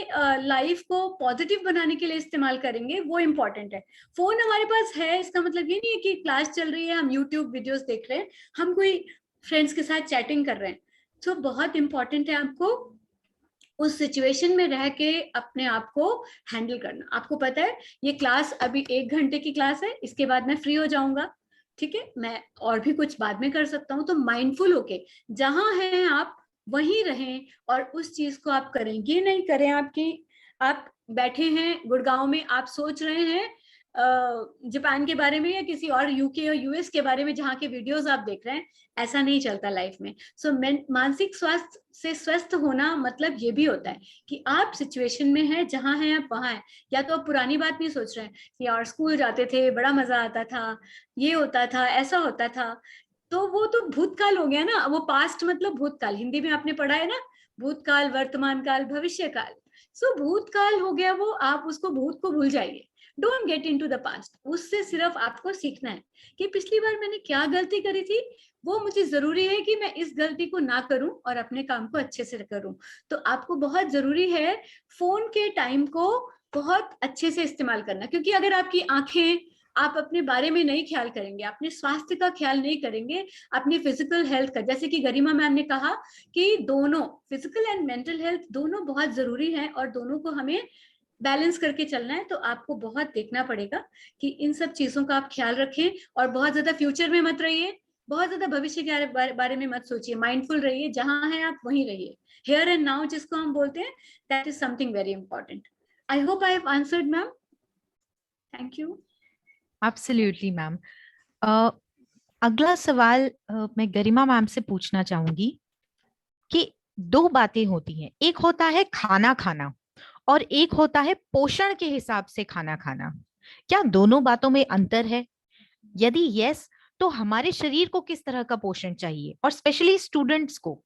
लाइफ को पॉजिटिव बनाने के लिए इस्तेमाल करेंगे, वो इम्पोर्टेंट है। फोन हमारे पास है, इसका मतलब ये नहीं है कि क्लास चल रही है, हम यूट्यूब वीडियोस देख रहे हैं, हम कोई फ्रेंड्स के साथ चैटिंग कर रहे हैं। तो बहुत इंपॉर्टेंट है आपको उस सिचुएशन में रह के अपने आप को हैंडल करना। आपको पता है ये क्लास अभी 1 घंटे की क्लास है, इसके बाद मैं फ्री हो जाऊंगा, ठीक है, मैं और भी कुछ बाद में कर सकता हूँ। तो माइंडफुल होके जहां हैं आप वहीं रहें और उस चीज को आप करें। ये नहीं करें आप बैठे हैं गुड़गांव में, आप सोच रहे हैं जापान के बारे में या किसी और यूके और यूएस के बारे में जहाँ के वीडियोस आप देख रहे हैं। ऐसा नहीं चलता लाइफ में। सो मानसिक स्वास्थ्य से स्वस्थ होना मतलब ये भी होता है कि आप सिचुएशन में हैं, जहां हैं आप वहां हैं। या तो आप पुरानी बात नहीं सोच रहे हैं कि यार स्कूल जाते थे बड़ा मजा आता था, ये होता था, ऐसा होता था, तो वो तो भूतकाल हो गया ना। वो पास्ट मतलब भूतकाल, हिंदी में आपने पढ़ा है ना, भूतकाल, वर्तमान काल, भविष्य काल। सो भूतकाल हो गया वो, आप उसको भूत को भूल जाइए। Don't get into the past. उससे सिर्फ आपको सीखना है कि पिछली बार मैंने क्या गलती करी थी, वो मुझे जरूरी है कि मैं इस गलती को ना करूं और अपने काम को अच्छे से करूं। तो आपको बहुत जरूरी है फोन के टाइम को बहुत अच्छे से इस्तेमाल करना, क्योंकि अगर आपकी आंखें, आप अपने बारे में नहीं ख्याल करेंगे, अपने स्वास्थ्य का ख्याल नहीं करेंगे, अपनी फिजिकल हेल्थ का, जैसे कि गरिमा मैम ने कहा कि दोनों फिजिकल एंड मेंटल हेल्थ दोनों बहुत जरूरी है और दोनों को हमें बैलेंस करके चलना है। तो आपको बहुत देखना पड़ेगा कि इन सब चीजों का आप ख्याल रखें और बहुत ज्यादा फ्यूचर में मत रहिए, बहुत ज्यादा भविष्य के बारे में मत सोचिए, माइंडफुल रहिए, जहां हैं आप वहीं रहिए। हियर एंड नाउ जिसको हम बोलते हैं, that is something very important. I hope I have answered ma'am. Thank you. Absolutely ma'am. अगला सवाल मैं गरिमा मैम से पूछना चाहूंगी कि 2 बातें होती हैं, एक होता है खाना खाना और एक होता है पोषण के हिसाब से खाना खाना। क्या दोनों बातों में अंतर है? यदि यस, तो हमारे शरीर को किस तरह का पोषण चाहिए और स्पेशली स्टूडेंट्स को?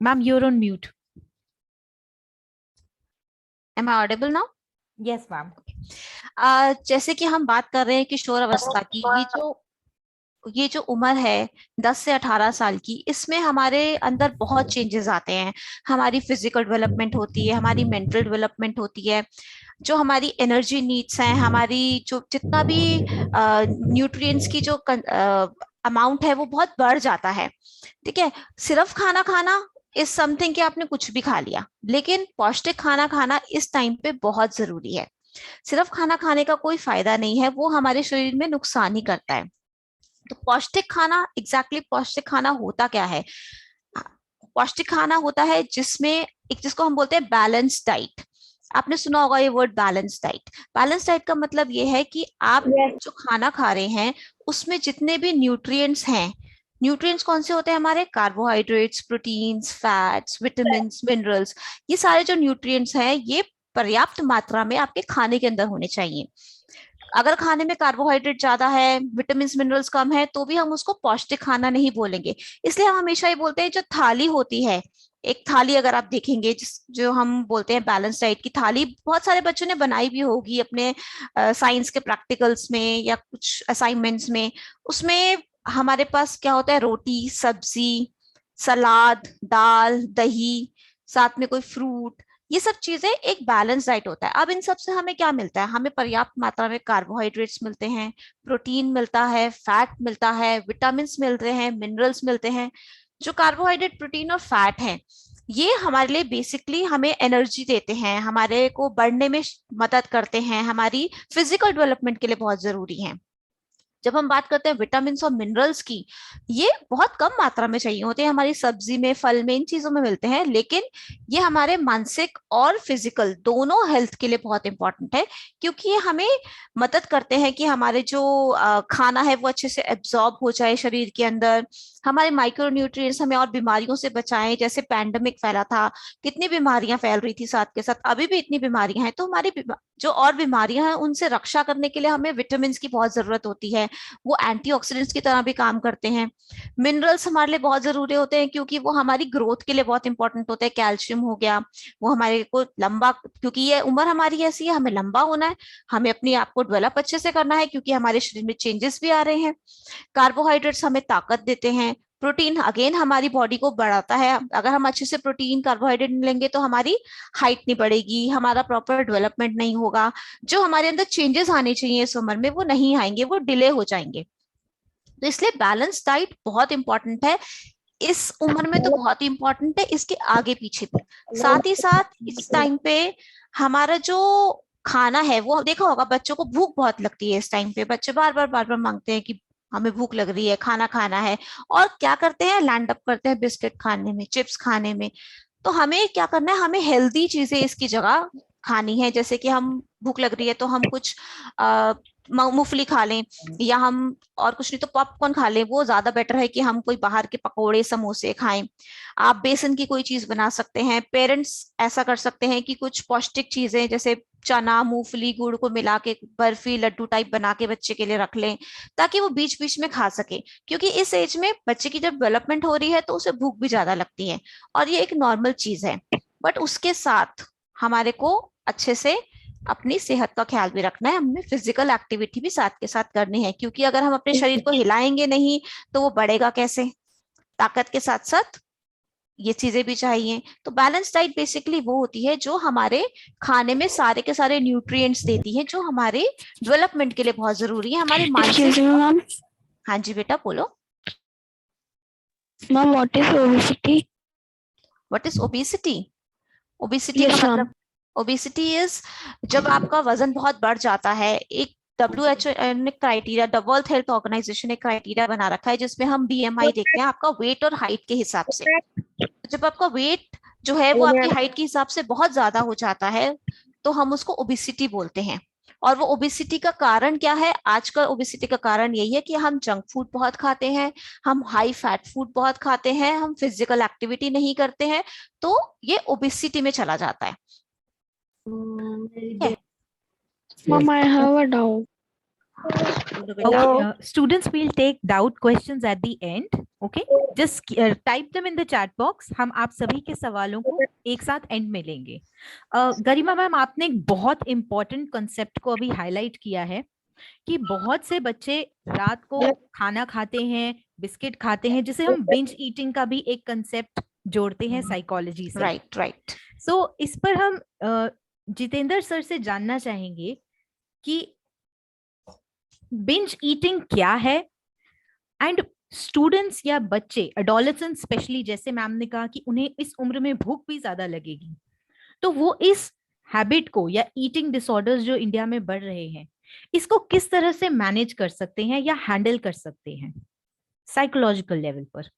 Ma'am you're on mute. Am I audible now? Yes ma'am. जैसे कि हम बात कर रहे हैं किशोर अवस्था की, ये जो उम्र है 10 से 18 साल की, इसमें हमारे अंदर बहुत चेंजेस आते हैं। हमारी फिजिकल डेवलपमेंट होती है, हमारी मेंटल डेवलपमेंट होती है, जो हमारी एनर्जी नीड्स हैं, हमारी जो जितना भी न्यूट्रिएंट्स की जो अमाउंट है वो बहुत बढ़ जाता है। ठीक है, सिर्फ खाना खाना इज समथिंग कि आपने कुछ भी खा लिया, लेकिन पौष्टिक खाना खाना इस टाइम पे बहुत जरूरी है। सिर्फ खाना खाने का कोई फायदा नहीं है, वो हमारे शरीर में नुकसान ही करता है। तो पौष्टिक खाना, एग्जैक्टली पौष्टिक खाना होता क्या है? पौष्टिक खाना होता है जिसमें एक, जिसको हम बोलते हैं बैलेंस डाइट। आपने सुना होगा ये word balance diet. Balance diet का मतलब ये है कि आप जो खाना खा रहे हैं उसमें जितने भी न्यूट्रिएंट्स हैं, न्यूट्रिएंट्स कौन से होते हैं हमारे? Carbohydrates, proteins, fats, vitamins, minerals, ये सारे जो न्यूट्रिएंट्स हैं ये पर्याप्त मात्रा में आपके खाने के अंदर होने चाहिए। अगर खाने में कार्बोहाइड्रेट ज्यादा है, विटामिन मिनरल्स कम है, तो भी हम उसको पौष्टिक खाना नहीं बोलेंगे। इसलिए हम हमेशा ये बोलते हैं जो थाली होती है, एक थाली अगर आप देखेंगे जो हम बोलते हैं बैलेंस डाइट की थाली, बहुत सारे बच्चों ने बनाई भी होगी अपने साइंस के प्रैक्टिकल्स में या कुछ असाइनमेंट्स में। उसमें हमारे पास क्या होता है? रोटी, सब्जी, सलाद, दाल, दही, साथ में कोई फ्रूट, ये सब चीजें एक बैलेंस डाइट होता है। अब इन सब से हमें क्या मिलता है? हमें पर्याप्त मात्रा में कार्बोहाइड्रेट्स मिलते हैं, प्रोटीन मिलता है, फैट मिलता है, विटामिन मिलते हैं, मिनरल्स मिलते हैं। जो कार्बोहाइड्रेट, प्रोटीन और फैट हैं, ये हमारे लिए बेसिकली हमें एनर्जी देते हैं, हमारे को बढ़ने में मदद करते हैं, हमारी फिजिकल डेवलपमेंट के लिए बहुत जरूरी है। जब हम बात करते हैं विटामिन और मिनरल्स की, ये बहुत कम मात्रा में चाहिए होते हैं, हमारी सब्जी में, फल में, इन चीजों में मिलते हैं, लेकिन ये हमारे मानसिक और फिजिकल दोनों हेल्थ के लिए बहुत इंपॉर्टेंट है, क्योंकि ये हमें मदद करते हैं कि हमारे जो खाना है वो अच्छे से एब्जॉर्ब हो जाए शरीर के अंदर, हमारे माइक्रो न्यूट्रिएंट्स हमें और बीमारियों से बचाएं। जैसे पैंडेमिक फैला था, कितनी बीमारियां फैल रही थी साथ के साथ, अभी भी इतनी बीमारियां हैं, तो हमारी जो और बीमारियां हैं उनसे रक्षा करने के लिए हमें विटामिन की बहुत जरूरत होती है। वो एंटीऑक्सीडेंट्स की तरह भी काम करते हैं। मिनरल्स हमारे लिए बहुत जरूरी होते हैं क्योंकि वो हमारी ग्रोथ के लिए बहुत इंपॉर्टेंट होते हैं। कैल्शियम हो गया, वो हमारे को लंबा, क्योंकि ये उम्र हमारी ऐसी है, हमें लंबा होना है, हमें अपने आप को डेवलप अच्छे से करना है, क्योंकि हमारे शरीर में चेंजेस भी आ रहे हैं। कार्बोहाइड्रेट्स हमें ताकत देते हैं। प्रोटीन अगेन हमारी बॉडी को बढ़ाता है। अगर हम अच्छे से प्रोटीन, कार्बोहाइड्रेट नहीं लेंगे तो हमारी हाइट नहीं बढ़ेगी, हमारा प्रॉपर डेवलपमेंट नहीं होगा, जो हमारे अंदर चेंजेस आने चाहिए इस उम्र में वो नहीं आएंगे, वो डिले हो जाएंगे। तो इसलिए बैलेंस डाइट बहुत इंपॉर्टेंट है, इस उम्र में तो बहुत ही इंपॉर्टेंट है, इसके आगे पीछे भी। साथ ही साथ इस टाइम पे हमारा जो खाना है, वो देखा होगा बच्चों को भूख बहुत लगती है इस टाइम पे, बच्चे बार बार मांगते हैं कि हमें भूख लग रही है, खाना खाना है, और क्या करते हैं? लैंड अप करते हैं बिस्किट खाने में, चिप्स खाने में। तो हमें क्या करना है? हमें हेल्दी चीजें इसकी जगह खानी है। जैसे कि हम भूख लग रही है तो हम कुछ मूंगफली खा लें, या हम और कुछ नहीं तो पॉपकॉर्न खा लें, वो ज्यादा बेटर है कि हम कोई बाहर के पकोड़े, समोसे खाएं। आप बेसन की कोई चीज बना सकते हैं। पेरेंट्स ऐसा कर सकते हैं कि कुछ पौष्टिक चीजें जैसे चना, मूंगफली, गुड़ को मिला के बर्फी, लड्डू टाइप बना के बच्चे के लिए रख लें, ताकि वो बीच बीच में खा सके, क्योंकि इस एज में बच्चे की जब डेवलपमेंट हो रही है तो उसे भूख भी ज्यादा लगती है, और ये एक नॉर्मल चीज है। बट उसके साथ हमारे को अच्छे से अपनी सेहत का ख्याल भी रखना है, हमें फिजिकल एक्टिविटी भी साथ के साथ करनी है, क्योंकि अगर हम अपने शरीर को हिलाएंगे नहीं तो वो बढ़ेगा कैसे? ताकत के साथ साथ ये चीजें भी चाहिए। तो बैलेंस डाइट बेसिकली वो होती है जो हमारे खाने में सारे के सारे न्यूट्रिएंट्स देती है, जो हमारे डेवलपमेंट के लिए बहुत जरूरी है, हमारे मानसिक। मैम, हाँ जी बेटा बोलो। Ma'am what is obesity? What is obesity? Obesity Yes, का ma'am. मतलब, ओबेसिटी इज जब आपका वजन बहुत बढ़ जाता है। एक WHO ने criteria, the world health organization ने क्राइटेरिया बना रखा है जिसमें हम BMI देखते हैं आपका वेट और हाइट के हिसाब से। जब आपका वेट जो है वो आपकी हाइट के हिसाब से बहुत ज्यादा हो जाता है तो हम उसको ओबेसिटी बोलते हैं। और वो ओबेसिटी का कारण क्या है? आजकल ओबेसिटी का कारण यही है कि हम जंक फूड बहुत खाते हैं, हम हाई फैट फूड बहुत खाते हैं, हम फिजिकल एक्टिविटी नहीं करते हैं, तो ये ओबेसिटी में चला जाता है। Mom, I have a doubt. Okay, students will take doubt questions at the end. Okay, just type them in the chat box. हम आप सभी के सवालों को एक साथ एंड में लेंगे। गरिमा मैम, आपने एक बहुत इंपॉर्टेंट कॉन्सेप्ट को अभी हाईलाइट किया है कि बहुत से बच्चे रात को खाना खाते हैं, बिस्किट खाते हैं, जिसे हम बिंज ईटिंग का भी एक कंसेप्ट जोड़ते हैं साइकोलॉजी से। राइट। सो इस पर हम जितेंद्र सर से जानना चाहेंगे कि बिंज ईटिंग क्या है एंड स्टूडेंट्स या बच्चे, एडोलेसेंट स्पेशली, जैसे मैम ने कहा कि उन्हें इस उम्र में भूख भी ज्यादा लगेगी, तो वो इस हैबिट को या ईटिंग डिसऑर्डर्स जो इंडिया में बढ़ रहे हैं, इसको किस तरह से मैनेज कर सकते हैं या हैंडल कर सकते हैं साइकोलॉजिकल लेवल पर?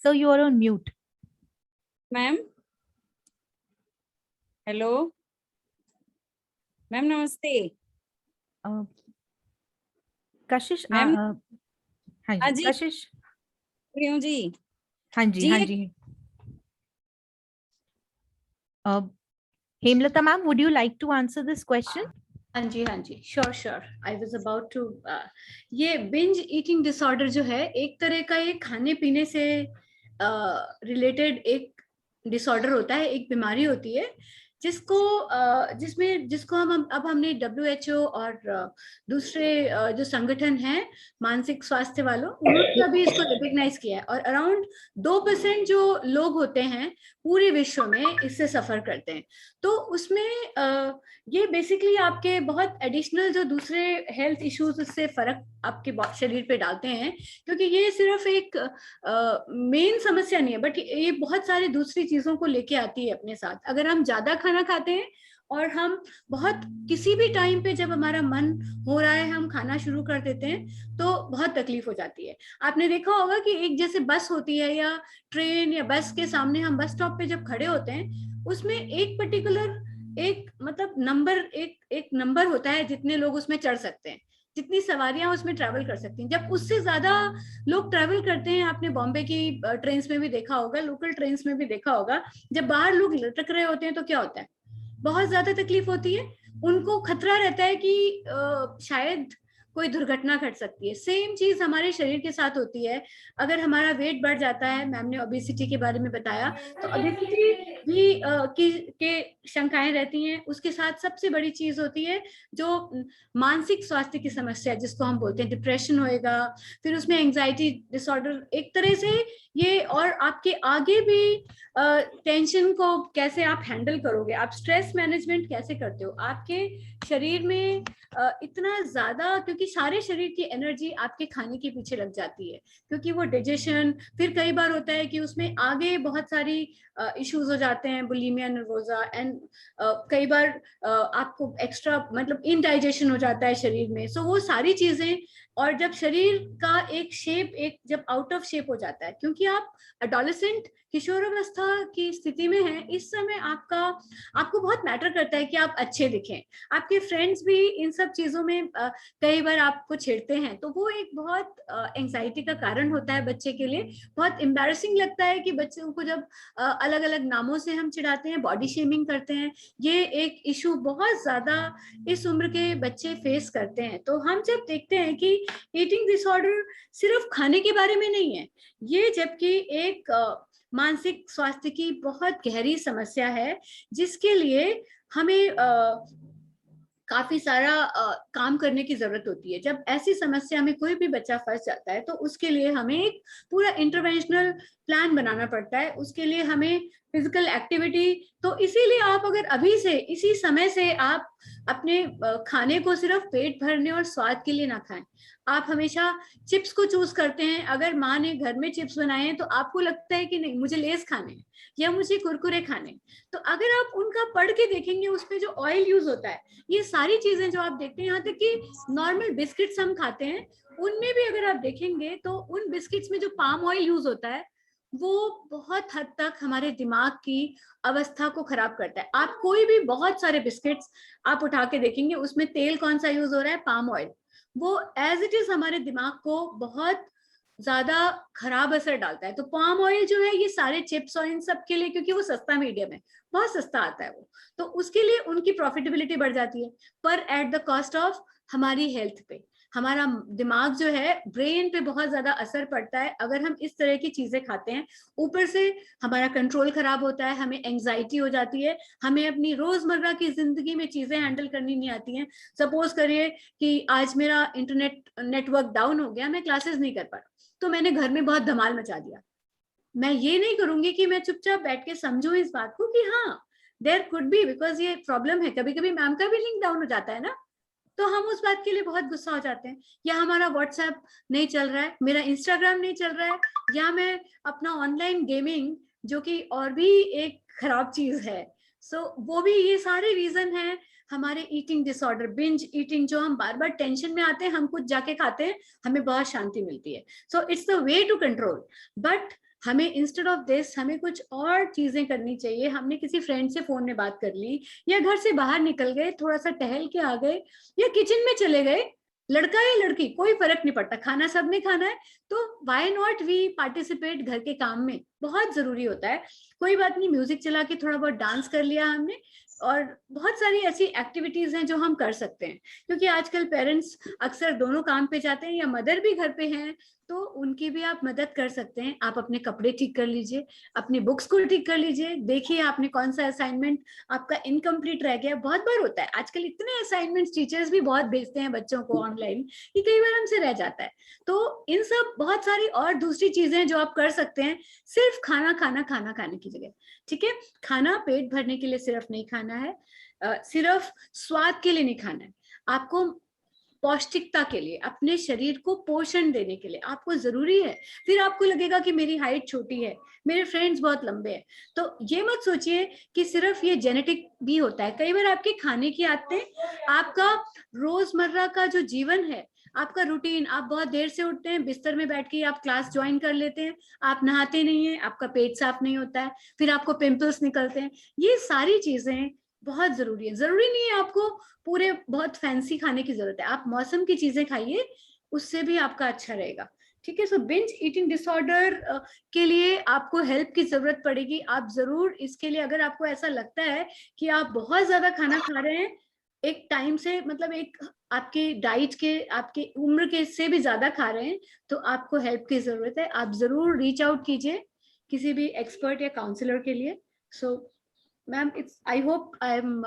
So you are on mute. Ma'am, hello ma'am, नमस्ते कशिश, मैम। हाँ हाँ जी जी, कशिश, प्रियम जी। हाँ जी जी, हाँ एक- जी। Hemlata ma'am, would you like to answer this question? हाँ जी, sure sure, I was about to. ये बिंज ईटिंग डिसऑर्डर जो है, एक तरह का ये खाने पीने से रिलेटेड एक डिसऑर्डर होता है, एक बीमारी होती है जिसको हम अब हमने WHO और दूसरे जो संगठन हैं मानसिक स्वास्थ्य वालों, उन्होंने अभी इसको रिकॉग्नाइज किया है, और अराउंड 2% जो लोग होते हैं पूरे विश्व में इससे सफर करते हैं। तो उसमें ये बेसिकली आपके बहुत एडिशनल जो दूसरे हेल्थ इश्यूज उससे फर्क आपके शरीर पे डालते हैं, क्योंकि ये सिर्फ एक मेन समस्या नहीं है, बट ये बहुत सारी दूसरी चीजों को लेके आती है अपने साथ। अगर हम ज्यादा खाना खाते हैं और हम बहुत किसी भी टाइम पे जब हमारा मन हो रहा है हम खाना शुरू कर देते हैं, तो बहुत तकलीफ हो जाती है। आपने देखा होगा कि एक जैसे बस होती है या ट्रेन या बस के सामने हम बस स्टॉप पे जब खड़े होते हैं, उसमें एक पर्टिकुलर एक मतलब एक नंबर होता है जितने लोग उसमें चढ़ सकते हैं, जितनी सवारियां उसमें ट्रैवल कर सकती हैं। जब उससे ज्यादा लोग ट्रैवल करते हैं, आपने बॉम्बे की ट्रेन्स में भी देखा होगा, लोकल ट्रेन्स में भी देखा होगा, जब बाहर लोग लटक रहे होते हैं तो क्या होता है, बहुत ज्यादा तकलीफ होती है। उनको खतरा रहता है कि शायद कोई दुर्घटना घट सकती है। सेम चीज हमारे शरीर के साथ होती है। अगर हमारा वेट बढ़ जाता है, मैम ने ओबेसिटी के बारे में बताया, तो ओबेसिटी भी के शंकाएं रहती हैं। उसके साथ सबसे बड़ी चीज होती है जो मानसिक स्वास्थ्य की समस्या, जिसको हम बोलते हैं डिप्रेशन होएगा, फिर उसमें एंजाइटी डिसऑर्डर एक तरह से ये, और आपके आगे भी टेंशन को कैसे आप हैंडल करोगे, आप स्ट्रेस मैनेजमेंट कैसे करते हो, आपके शरीर में इतना ज्यादा, क्योंकि सारे शरीर की एनर्जी आपके खाने के पीछे लग जाती है, क्योंकि वो डाइजेशन, फिर कई बार होता है कि उसमें आगे बहुत सारी इश्यूज हो जाते हैं, बुलिमिया नर्वोसा, एंड कई बार आपको एक्स्ट्रा मतलब इनडाइजेशन हो जाता है शरीर में। सो वो सारी चीजें, और जब शरीर का एक शेप एक जब आउट ऑफ शेप हो जाता है, क्योंकि आप एडोलेसेंट किशोरावस्था की स्थिति में हैं, इस समय आपको बहुत मैटर करता है कि आप अच्छे दिखें। आपके फ्रेंड्स भी इन सब चीजों में कई बार आपको छेड़ते हैं, तो वो एक बहुत एंजाइटी का कारण होता है बच्चे के लिए। बहुत एम्बैरेसिंग लगता है कि बच्चों को जब अलग अलग नामों से हम चिढ़ाते हैं, बॉडी शेमिंग करते हैं। ये एक इशू बहुत ज्यादा इस उम्र के बच्चे फेस करते हैं। तो हम जब देखते हैं कि ईटिंग डिसऑर्डर सिर्फ खाने के बारे में नहीं है, ये जबकि एक मानसिक स्वास्थ्य की बहुत गहरी समस्या है, जिसके लिए हमें काफी सारा काम करने की जरूरत होती है। जब ऐसी समस्या में कोई भी बच्चा फंस जाता है, तो उसके लिए हमें एक पूरा इंटरवेंशनल प्लान बनाना पड़ता है। उसके लिए हमें फिजिकल एक्टिविटी, तो इसीलिए आप अगर अभी से इसी समय से आप अपने खाने को सिर्फ पेट भरने और स्वाद के लिए ना खाएं। आप हमेशा चिप्स को चूज करते हैं। अगर माँ ने घर में चिप्स बनाए हैं, तो आपको लगता है कि नहीं, मुझे लेस खाने हैं या मुझे कुरकुरे खाने, तो अगर आप उनका पढ़ के देखेंगे, उसमें जो ऑयल यूज होता है, ये सारी चीजें जो आप देखते हैं, यहाँ तक कि नॉर्मल बिस्किट्स हम खाते हैं, उनमें भी अगर आप देखेंगे तो उन बिस्किट्स में जो पाम ऑयल यूज होता है, वो बहुत हद तक हमारे दिमाग की अवस्था को खराब करता है। आप कोई भी बहुत सारे बिस्किट्स आप उठा के देखेंगे, उसमें तेल कौन सा यूज हो रहा है, पाम ऑयल। वो एज इट इज हमारे दिमाग को बहुत ज्यादा खराब असर डालता है। तो पाम ऑयल जो है, ये सारे चिप्स और इन सब के लिए, क्योंकि वो सस्ता मीडियम है, बहुत सस्ता आता है वो, तो उसके लिए उनकी प्रॉफिटेबिलिटी बढ़ जाती है, पर एट द कॉस्ट ऑफ हमारी हेल्थ पे। हमारा दिमाग जो है, ब्रेन पे बहुत ज्यादा असर पड़ता है अगर हम इस तरह की चीजें खाते हैं। ऊपर से हमारा कंट्रोल खराब होता है, हमें एंजाइटी हो जाती है, हमें अपनी रोजमर्रा की जिंदगी में चीजें हैंडल करनी नहीं आती हैं। सपोज करिए कि आज मेरा इंटरनेट नेटवर्क डाउन हो गया, मैं क्लासेस नहीं कर पा रहा, तो मैंने घर में बहुत धमाल मचा दिया, मैं ये नहीं करूंगी कि मैं चुपचाप बैठ के समझूं इस बात को कि हाँ देयर कुड बी, बिकॉज ये प्रॉब्लम है, कभी कभी मैम का भी लिंक डाउन हो जाता है ना, तो हम उस बात के लिए बहुत गुस्सा हो जाते हैं, या हमारा व्हाट्सएप नहीं चल रहा है, मेरा इंस्टाग्राम नहीं चल रहा है, या मैं अपना ऑनलाइन गेमिंग, जो कि और भी एक खराब चीज है, वो भी, ये सारे रीजन है हमारे ईटिंग डिसऑर्डर, बिंज ईटिंग, जो हम बार बार टेंशन में आते हैं, हम कुछ जाके खाते हैं, हमें बहुत शांति मिलती है। So it's the way to control, but हमें इंस्टेड ऑफ दिस हमें कुछ और चीजें करनी चाहिए। हमने किसी फ्रेंड से फोन में बात कर ली, या घर से बाहर निकल गए, थोड़ा सा टहल के आ गए, या किचन में चले गए, लड़का या लड़की कोई फर्क नहीं पड़ता, खाना सबने खाना है, तो व्हाई नॉट वी पार्टिसिपेट घर के काम में, बहुत जरूरी होता है। कोई बात नहीं, म्यूजिक चला के थोड़ा बहुत डांस कर लिया हमने, और बहुत सारी ऐसी एक्टिविटीज हैं जो हम कर सकते हैं, क्योंकि आजकल पेरेंट्स अक्सर दोनों काम पे जाते हैं, या मदर भी घर पे हैं, तो उनकी भी आप मदद कर सकते हैं। आप अपने कपड़े ठीक कर लीजिए, अपनी बुक्स को ठीक कर लीजिए, देखिए आपने कौन सा असाइनमेंट आपका इनकम्प्लीट रह गया। बहुत बार होता है, आजकल इतने असाइनमेंट्स टीचर्स भी बहुत भेजते हैं बच्चों को ऑनलाइन कि कई बार हमसे रह जाता है। तो इन सब बहुत सारी और दूसरी चीजें जो आप कर सकते हैं, सिर्फ खाना खाने की जगह, ठीक है, खाना पेट भरने के लिए सिर्फ नहीं खाना है, सिर्फ स्वाद के लिए नहीं खाना है, आपको पौष्टिकता के लिए, अपने शरीर को पोषण देने के लिए आपको जरूरी है। फिर आपको लगेगा कि मेरी हाइट छोटी है, मेरे फ्रेंड्स बहुत लंबे हैं, तो ये मत सोचिए कि सिर्फ ये जेनेटिक भी होता है। कई बार आपके खाने की आदतें, आपका रोजमर्रा का जो जीवन है, आपका रूटीन, आप बहुत देर से उठते हैं, बिस्तर में बैठ के आप क्लास ज्वाइन कर लेते हैं, आप नहाते नहीं हैं, आपका पेट साफ नहीं होता है, फिर आपको पिंपल्स निकलते हैं, ये सारी चीजें बहुत जरूरी है। जरूरी नहीं है आपको पूरे बहुत फैंसी खाने की जरूरत है, आप मौसम की चीजें खाइए, उससे भी आपका अच्छा रहेगा, ठीक है। सो बिंज ईटिंग डिसऑर्डर के लिए आपको हेल्प की जरूरत पड़ेगी। आप जरूर इसके लिए, अगर आपको ऐसा लगता है कि आप बहुत ज्यादा खाना खा रहे हैं एक टाइम से, मतलब एक आपके डाइट के, आपके उम्र के से भी ज्यादा खा रहे हैं, तो आपको हेल्प की जरूरत है। आप जरूर रीच आउट कीजिए किसी भी एक्सपर्ट या काउंसलर के लिए। So ma'am, it's, I hope I am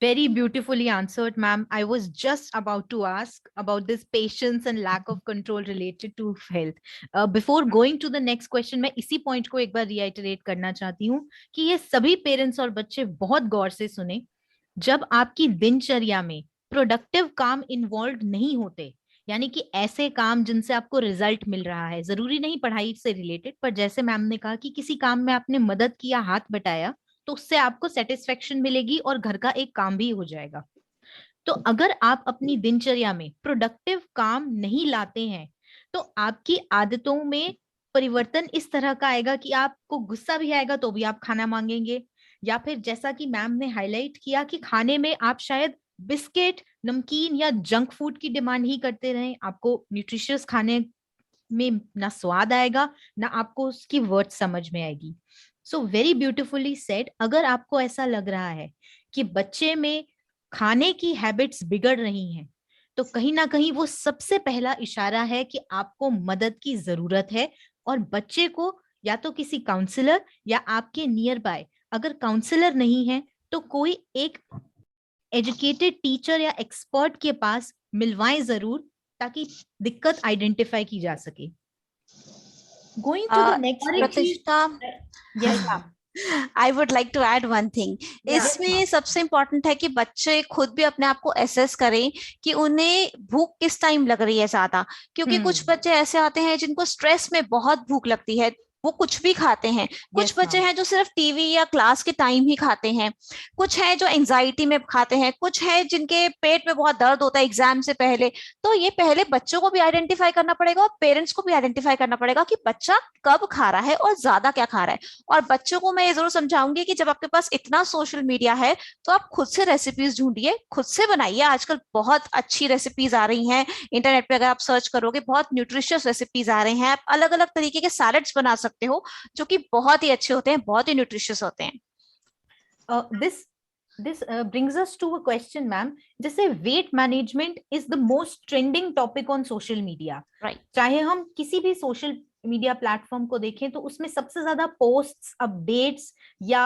Very beautifully answered, ma'am. I was just about to ask about this patience and lack of control related to health. Before going to the next question, मैं इसी point को एक बार reiterate करना चाहती हूँ कि ये सभी parents और बच्चे बहुत गौर से सुने। जब आपकी दिनचर्या में प्रोडक्टिव काम इन्वॉल्व नहीं होते, यानी कि ऐसे काम जिनसे आपको रिजल्ट मिल रहा है, जरूरी नहीं पढ़ाई से रिलेटेड, पर जैसे मैम ने कहा कि किसी काम में आपने मदद किया, हाथ बटाया, तो उससे आपको सेटिस्फेक्शन मिलेगी और घर का एक काम भी हो जाएगा। तो अगर आप अपनी दिनचर्या में प्रोडक्टिव काम नहीं लाते हैं, तो आपकी आदतों में परिवर्तन इस तरह का आएगा कि आपको गुस्सा भी आएगा तो भी आप खाना मांगेंगे, या फिर जैसा कि मैम ने हाईलाइट किया कि खाने में आप शायद बिस्किट, नमकीन या जंक फूड की डिमांड ही करते रहें। आपको न्यूट्रिशियस खाने में ना स्वाद आएगा, ना आपको उसकी वर्ड समझ में आएगी। So very beautifully said. अगर आपको ऐसा लग रहा है कि बच्चे में खाने की हैबिट्स बिगड़ रही हैं, तो कहीं ना कहीं वो सबसे पहला इशारा है कि आपको मदद की जरूरत है, और बच्चे को या तो किसी काउंसलर या आपके नियर बाय, अगर काउंसलर नहीं है तो कोई एक एजुकेटेड टीचर या एक्सपर्ट के पास मिलवाएं जरूर, ताकि दिक्कत आइडेंटिफाई की जा सके। गोइंग टू द नेक्स्ट, प्रतिष्ठा, yes ma'am. I would like to add one thing. इसमें सबसे इम्पोर्टेंट है कि बच्चे खुद भी अपने आप को एसेस करें कि उन्हें भूख किस टाइम लग रही है ज्यादा, क्योंकि कुछ बच्चे ऐसे आते हैं जिनको स्ट्रेस में बहुत भूख लगती है, वो कुछ भी खाते हैं। कुछ बच्चे हैं जो सिर्फ टीवी या क्लास के टाइम ही खाते हैं, कुछ हैं जो एंजाइटी में खाते हैं, कुछ हैं जिनके पेट में बहुत दर्द होता है एग्जाम से पहले। तो ये पहले बच्चों को भी आइडेंटिफाई करना पड़ेगा और पेरेंट्स को भी आइडेंटिफाई करना पड़ेगा कि बच्चा कब खा रहा है और ज्यादा क्या खा रहा है। और बच्चों को मैं ये जरूर समझाऊंगी कि जब आपके पास इतना सोशल मीडिया है तो आप खुद से रेसिपीज ढूंढिए, खुद से बनाइए। आजकल बहुत अच्छी रेसिपीज आ रही हैं इंटरनेट पे, अगर आप सर्च करोगे बहुत न्यूट्रिशियस रेसिपीज आ रहे हैं। आप अलग अलग तरीके के सैलेड्स बना सकते हो जो कि बहुत ही अच्छे होते हैं, बहुत ही न्यूट्रिशियस होते हैं। This brings us to a question, ma'am. जैसे weight management is the most trending topic on social media. Right. चाहे हम किसी भी social media platform को देखें तो उसमें सबसे ज्यादा posts, updates या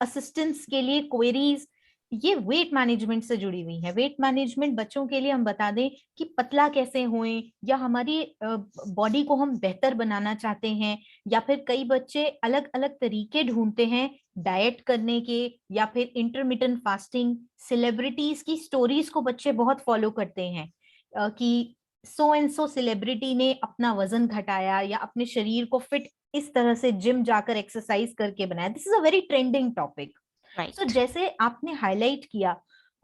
assistance के लिए queries ये वेट मैनेजमेंट से जुड़ी हुई है। वेट मैनेजमेंट बच्चों के लिए हम बता दें कि पतला कैसे होएं, या हमारी बॉडी को हम बेहतर बनाना चाहते हैं, या फिर कई बच्चे अलग अलग तरीके ढूंढते हैं डाइट करने के, या फिर इंटरमिटेंट फास्टिंग। सेलिब्रिटीज की स्टोरीज को बच्चे बहुत फॉलो करते हैं कि सो एंड सो सेलिब्रिटी ने अपना वजन घटाया या अपने शरीर को फिट इस तरह से जिम जाकर एक्सरसाइज करके बनाया। This is a very trending topic. Right. So जैसे आपने हाईलाइट किया,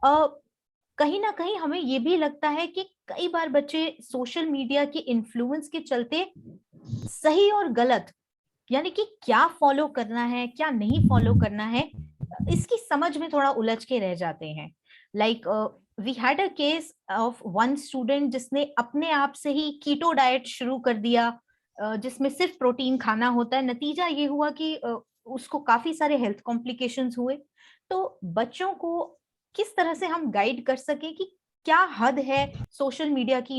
कहीं ना कहीं हमें ये भी लगता है कि कई बार बच्चे सोशल मीडिया के इन्फ्लुएंस के चलते सही और गलत, यानी कि क्या फॉलो करना है क्या नहीं फॉलो करना है, इसकी समझ में थोड़ा उलझ के रह जाते हैं। Like we had a case of one student जिसने अपने आप से ही कीटो डाइट शुरू कर दिया, जिसमें सिर्फ प्रोटीन खाना होता है। नतीजा ये हुआ कि उसको काफी सारे हेल्थ कॉम्प्लिकेशंस हुए। तो बच्चों को किस तरह से हम गाइड कर सके कि क्या हद है सोशल मीडिया की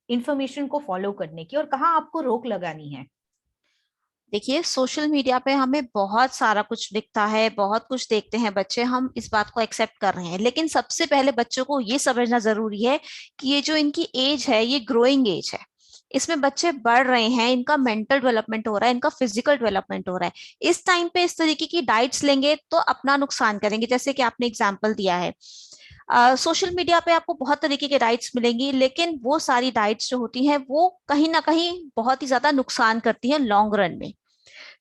इंफॉर्मेशन को फॉलो करने की, और कहाँ आपको रोक लगानी है? देखिए, सोशल मीडिया पे हमें बहुत सारा कुछ दिखता है, बहुत कुछ देखते हैं बच्चे, हम इस बात को एक्सेप्ट कर रहे हैं, लेकिन सबसे पहले बच्चों को ये समझना जरूरी है कि ये जो इनकी एज है ये ग्रोइंग एज है। इसमें बच्चे बढ़ रहे हैं, इनका मेंटल डेवलपमेंट हो रहा है, इनका फिजिकल डेवलपमेंट हो रहा है। इस टाइम पे इस तरीके की डाइट्स लेंगे तो अपना नुकसान करेंगे। जैसे कि आपने एग्जाम्पल दिया है, सोशल मीडिया पे आपको बहुत तरीके के डाइट्स मिलेंगी, लेकिन वो सारी डाइट्स जो होती हैं वो कहीं ना कहीं बहुत ही ज्यादा नुकसान करती हैं लॉन्ग रन में।